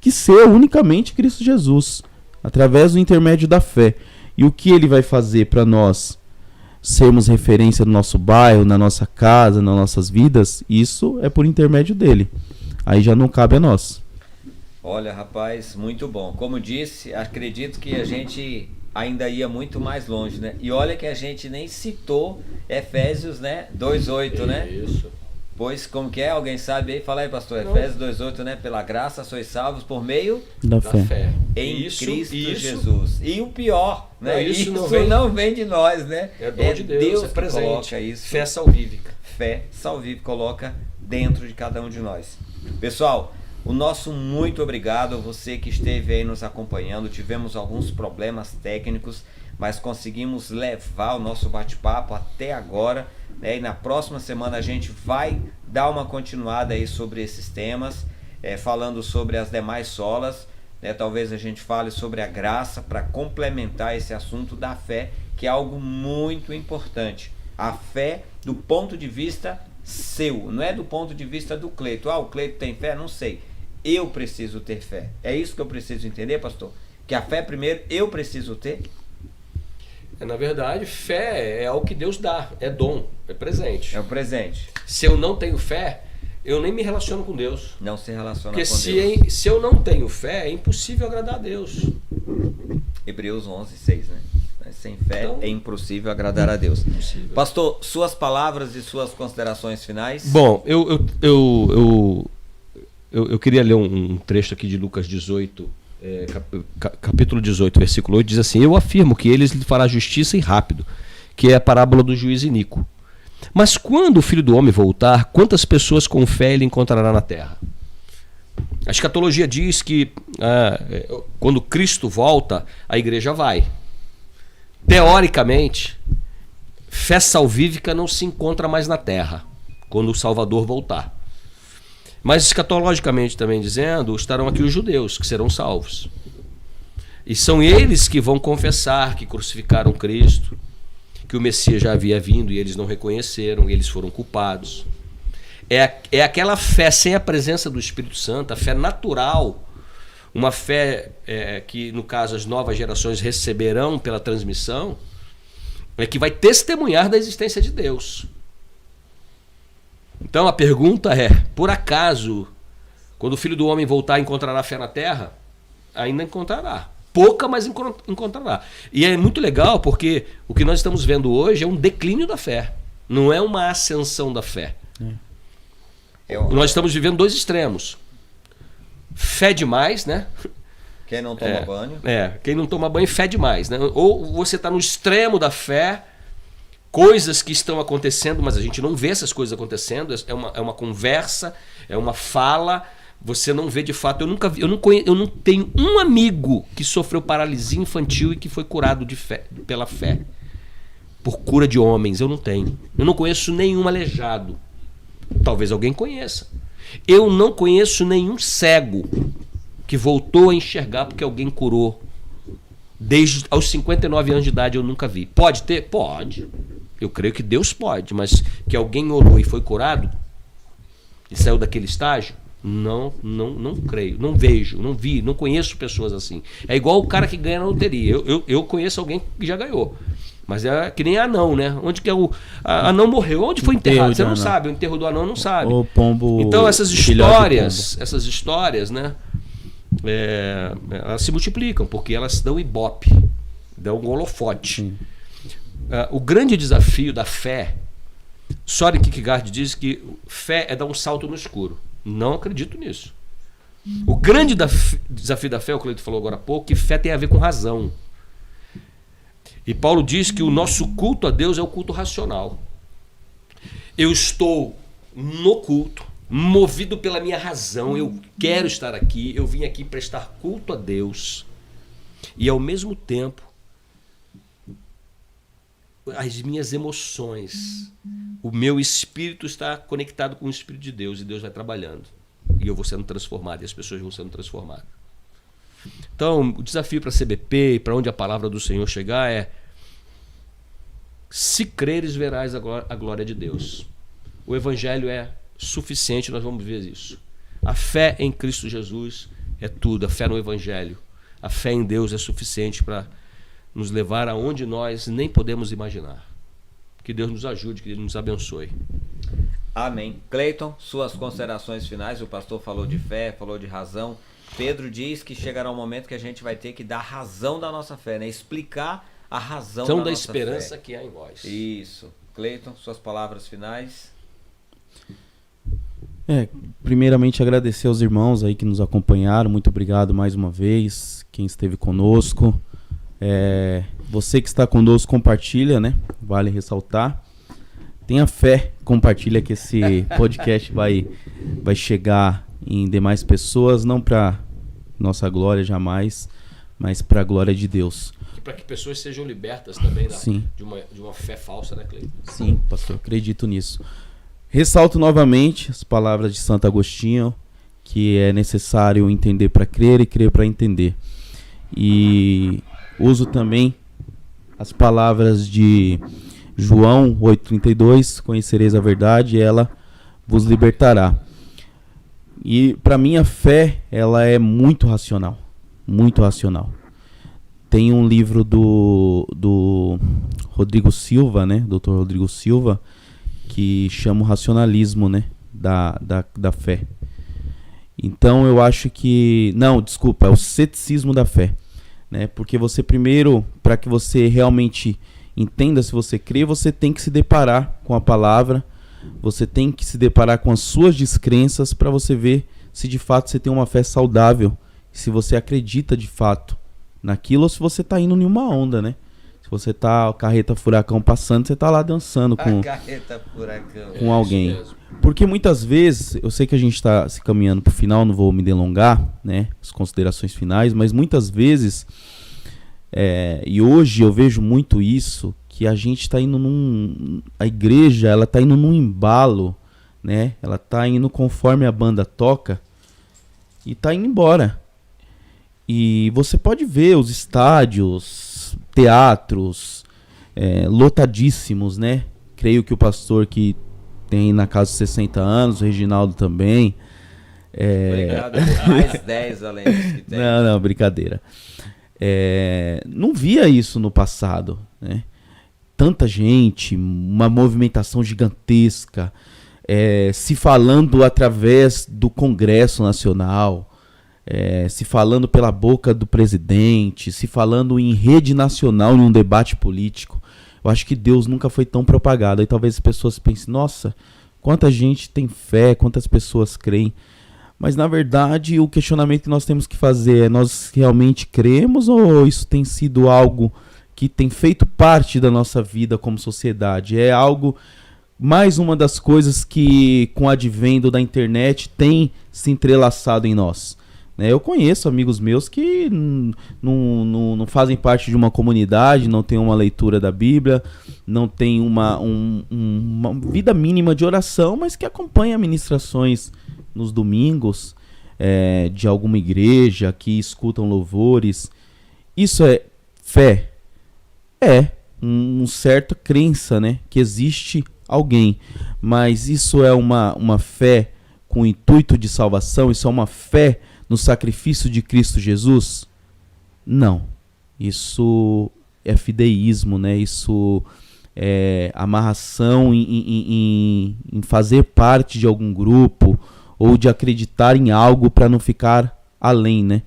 que ser unicamente Cristo Jesus, através do intermédio da fé. E o que ele vai fazer para nós sermos referência no nosso bairro, na nossa casa, nas nossas vidas, isso é por intermédio dele. Aí já não cabe a nós. Olha, rapaz, muito bom. Como disse, acredito que a gente ainda ia muito mais longe, né? E olha que a gente nem citou Efésios, né? 2:8, né? Isso. Pois, como que é? Alguém sabe aí? Fala aí, pastor. Não. Efésios 2:8, né? Pela graça sois salvos por meio da fé. Em Cristo Jesus. E o pior, né? Não, isso não vem de nós, né? É dom de Deus, é que presente. Coloca isso. Fé salvífica. Fé salvífica coloca dentro de cada um de nós. Pessoal, o nosso muito obrigado a você que esteve aí nos acompanhando. Tivemos alguns problemas técnicos, mas conseguimos levar o nosso bate-papo até agora, né? E na próxima semana a gente vai dar uma continuada aí sobre esses temas, falando sobre as demais solas, né? Talvez a gente fale sobre a graça para complementar esse assunto da fé, que é algo muito importante. A fé do ponto de vista seu, não é do ponto de vista do Cleito. O Cleito tem fé? Não sei. Eu preciso ter fé. É isso que eu preciso entender, pastor? Que a fé primeiro eu preciso ter? Na verdade, fé é o que Deus dá, é dom, é presente. É o presente. Se eu não tenho fé, eu nem me relaciono com Deus. Não se relaciona Porque com Deus. Se eu não tenho fé, é impossível agradar a Deus. Hebreus 11:6, né? Sem fé Então, é impossível agradar a Deus. Impossível. Pastor, suas palavras e suas considerações finais? Bom, eu queria ler um trecho aqui de Lucas 18, capítulo 18, versículo 8, diz assim: eu afirmo que eles lhe fará justiça e rápido, que é a parábola do juiz iníquo. Mas quando o Filho do Homem voltar, quantas pessoas com fé ele encontrará na terra? A escatologia diz que quando Cristo volta, a igreja vai. Teoricamente, fé salvífica não se encontra mais na terra quando o Salvador voltar. Mas escatologicamente também dizendo, estarão aqui os judeus que serão salvos. E são eles que vão confessar que crucificaram Cristo, que o Messias já havia vindo e eles não reconheceram, e eles foram culpados. É aquela fé sem a presença do Espírito Santo, a fé natural, uma fé que, no caso, as novas gerações receberão pela transmissão, que vai testemunhar da existência de Deus. Então a pergunta é, por acaso, quando o Filho do Homem voltar, encontrará fé na terra? Ainda encontrará. Pouca, mas encontrará. E é muito legal porque o que nós estamos vendo hoje é um declínio da fé. Não é uma ascensão da fé. Nós estamos vivendo dois extremos. Fé demais, né? Quem não toma banho. Quem não toma banho, fé demais, né? Ou você está no extremo da fé, coisas que estão acontecendo, mas a gente não vê essas coisas acontecendo, é uma conversa, é uma fala, você não vê de fato. Eu não tenho um amigo que sofreu paralisia infantil e que foi curado pela fé, por cura de homens. Eu não tenho. Eu não conheço nenhum aleijado. Talvez alguém conheça. Eu não conheço nenhum cego que voltou a enxergar porque alguém curou. Desde aos 59 anos de idade eu nunca vi. Pode ter? Pode. Eu creio que Deus pode, mas que alguém orou e foi curado e saiu daquele estágio, não creio, não vejo, não vi, não conheço pessoas assim. É igual o cara que ganha na loteria. Eu conheço alguém que já ganhou. Mas é que nem anão, né? Onde que é o anão morreu? Onde foi enterrado? Você não sabe. O enterro do anão não sabe. O pombo. Então essas histórias, né? Elas se multiplicam porque elas dão ibope, dão um holofote. O grande desafio da fé, Soren Kierkegaard diz que fé é dar um salto no escuro. Não acredito nisso. O grande desafio da fé, o que ele falou agora há pouco, que fé tem a ver com razão. E Paulo diz que o nosso culto a Deus é o culto racional. Eu estou no culto, movido pela minha razão, eu quero estar aqui, eu vim aqui prestar culto a Deus. E ao mesmo tempo, as minhas emoções, o meu espírito está conectado com o Espírito de Deus, e Deus vai trabalhando. E eu vou sendo transformado, e as pessoas vão sendo transformadas. Então, o desafio para a CBP e para onde a palavra do Senhor chegar é: se creres, verás a glória de Deus. O Evangelho é suficiente, nós vamos ver isso. A fé em Cristo Jesus é tudo, a fé no Evangelho. A fé em Deus é suficiente para nos levar aonde nós nem podemos imaginar. Que Deus nos ajude, que Ele nos abençoe. Amém. Cleiton, suas considerações finais. O pastor falou de fé, falou de razão. Pedro diz que chegará um momento que a gente vai ter que dar razão da nossa fé, né? Explicar a razão da nossa fé. Esperança que há em vós. Isso. Cleiton, suas palavras finais. Primeiramente agradecer aos irmãos aí que nos acompanharam. Muito obrigado mais uma vez. Quem esteve conosco. Você que está conosco, compartilha, né? Vale ressaltar. Tenha fé, compartilha que esse podcast vai chegar em demais pessoas, não para nossa glória jamais, mas para a glória de Deus. E para que pessoas sejam libertas também Sim. de uma fé falsa, né, Cleiton? Sim, pastor, acredito nisso. Ressalto novamente as palavras de Santo Agostinho, que é necessário entender para crer e crer para entender. E uso também as palavras de João 8,32, conhecereis a verdade e ela vos libertará. E para mim a fé, ela é muito racional, muito racional. Tem um livro do Rodrigo Silva, né, Dr. Rodrigo Silva, que chama o racionalismo, né, da fé. Então eu acho que... Não, desculpa, é o ceticismo da fé. Né? Porque você primeiro, para que você realmente entenda se você crê, você tem que se deparar com a palavra, você tem que se deparar com as suas descrenças para você ver se de fato você tem uma fé saudável, se você acredita de fato naquilo ou se você está indo em uma onda, né? Se você tá carreta furacão passando, você tá lá dançando com alguém. Porque muitas vezes, eu sei que a gente está se caminhando para o final, não vou me delongar, né? As considerações finais, mas muitas vezes, e hoje eu vejo muito isso, que a gente está indo a igreja, ela está indo num embalo, né? Ela está indo conforme a banda toca e está indo embora. E você pode ver os estádios, teatros, lotadíssimos, né? Creio que o pastor que tem na casa de 60 anos, o Reginaldo também. Obrigado, mais 10 além dos que tem. Não, brincadeira. Não via isso no passado, né? Tanta gente, uma movimentação gigantesca, se falando através do Congresso Nacional, se falando pela boca do presidente, se falando em rede nacional, em um debate político. Eu acho que Deus nunca foi tão propagado. Aí talvez as pessoas pensem, nossa, quanta gente tem fé, quantas pessoas creem. Mas na verdade o questionamento que nós temos que fazer é: nós realmente cremos ou isso tem sido algo que tem feito parte da nossa vida como sociedade. É algo, mais uma das coisas que com o advento da internet tem se entrelaçado em nós. Eu conheço amigos meus que não fazem parte de uma comunidade, não tem uma leitura da Bíblia, não tem uma vida mínima de oração, mas que acompanha ministrações nos domingos de alguma igreja, que escutam louvores. Isso é fé? É uma certa crença, né, que existe alguém, mas isso é uma fé com o intuito de salvação? Isso é uma fé no sacrifício de Cristo Jesus? Não. Isso é fideísmo, né? Isso é amarração em fazer parte de algum grupo ou de acreditar em algo para não ficar além, né,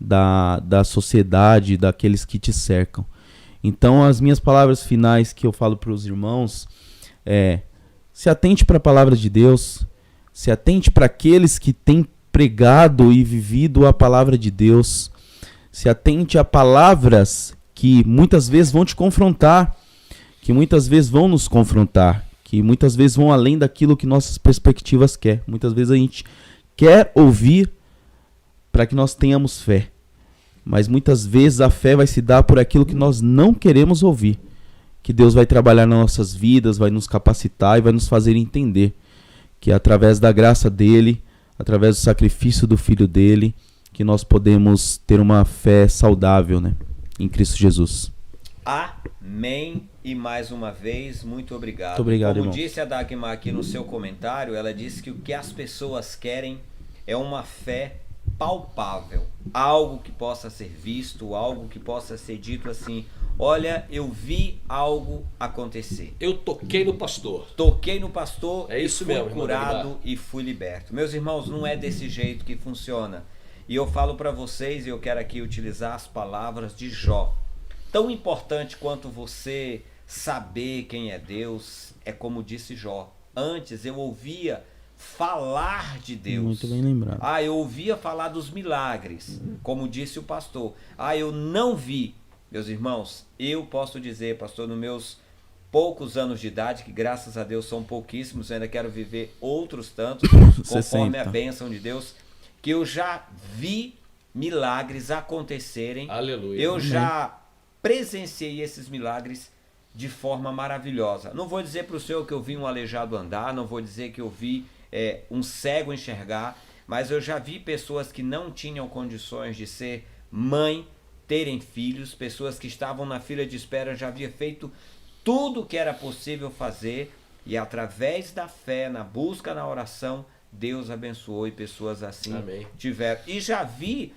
da sociedade, daqueles que te cercam. Então, as minhas palavras finais que eu falo para os irmãos se atente para a palavra de Deus, se atente para aqueles que têm pregado e vivido a palavra de Deus. Se atente a palavras que muitas vezes vão te confrontar, que muitas vezes vão nos confrontar, que muitas vezes vão além daquilo que nossas perspectivas quer. Muitas vezes a gente quer ouvir para que nós tenhamos fé, mas muitas vezes a fé vai se dar por aquilo que nós não queremos ouvir. Que Deus vai trabalhar nas nossas vidas, vai nos capacitar e vai nos fazer entender que através da graça dele, através do sacrifício do Filho dele, que nós podemos ter uma fé saudável, né, em Cristo Jesus. Amém. E mais uma vez, muito obrigado. Muito obrigado, Como irmão. disse a Dagmar aqui no seu comentário, ela disse que o que as pessoas querem é uma fé palpável, algo que possa ser visto, algo que possa ser dito assim: olha, eu vi algo acontecer. Eu toquei no pastor. Toquei no pastor, É isso e fui mesmo, irmão curado Dagmar. e fui liberto. Meus irmãos, não é desse jeito que funciona. E eu falo para vocês, e eu quero aqui utilizar as palavras de Jó. Tão importante quanto você saber quem é Deus, é como disse Jó. Antes eu ouvia falar de Deus. Muito bem lembrado. Eu ouvia falar dos milagres, como disse o pastor. Eu não vi. Meus irmãos, eu posso dizer, pastor, nos meus poucos anos de idade, que graças a Deus são pouquíssimos, eu ainda quero viver outros tantos, conforme a bênção de Deus, que eu já vi milagres acontecerem. Aleluia. Eu já presenciei esses milagres de forma maravilhosa. Não vou dizer para o senhor que eu vi um aleijado andar, não vou dizer que eu vi um cego enxergar, mas eu já vi pessoas que não tinham condições de ser mãe, terem filhos, pessoas que estavam na fila de espera, já havia feito tudo o que era possível fazer, e através da fé, na busca, na oração, Deus abençoou e pessoas assim Amém. tiveram. E já vi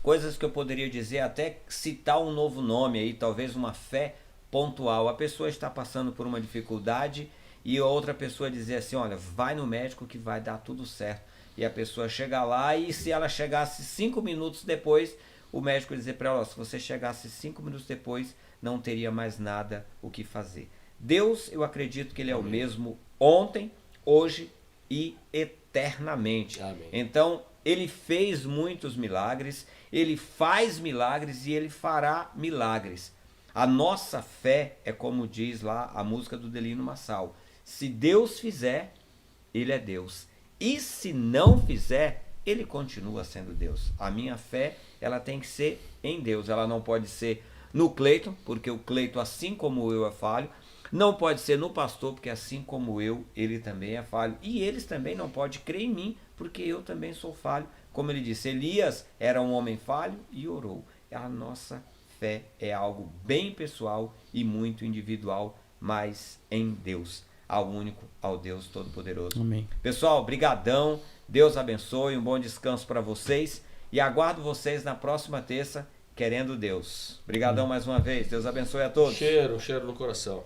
coisas que eu poderia dizer, até citar um novo nome aí, talvez uma fé pontual. A pessoa está passando por uma dificuldade e a outra pessoa dizer assim: olha, vai no médico que vai dar tudo certo. E a pessoa chega lá, e se ela chegasse 5 minutos depois, o médico dizer para ela: se você chegasse 5 minutos depois, não teria mais nada o que fazer. Deus, eu acredito que ele é o mesmo ontem, hoje e eternamente. Amém. Então, ele fez muitos milagres, ele faz milagres e ele fará milagres. A nossa fé é como diz lá a música do Delino Massal: se Deus fizer, ele é Deus. E se não fizer, ele continua sendo Deus. A minha fé, ela tem que ser em Deus. Ela não pode ser no Cleiton, porque o Cleiton, assim como eu, é falho. Não pode ser no pastor, porque assim como eu, ele também é falho. E eles também não podem crer em mim, porque eu também sou falho. Como ele disse, Elias era um homem falho e orou. A nossa fé é algo bem pessoal e muito individual, mas em Deus, ao único, ao Deus Todo-Poderoso. Amém. Pessoal, brigadão, Deus abençoe, um bom descanso para vocês e aguardo vocês na próxima terça, querendo Deus. Brigadão mais uma vez, Deus abençoe a todos. Cheiro no coração.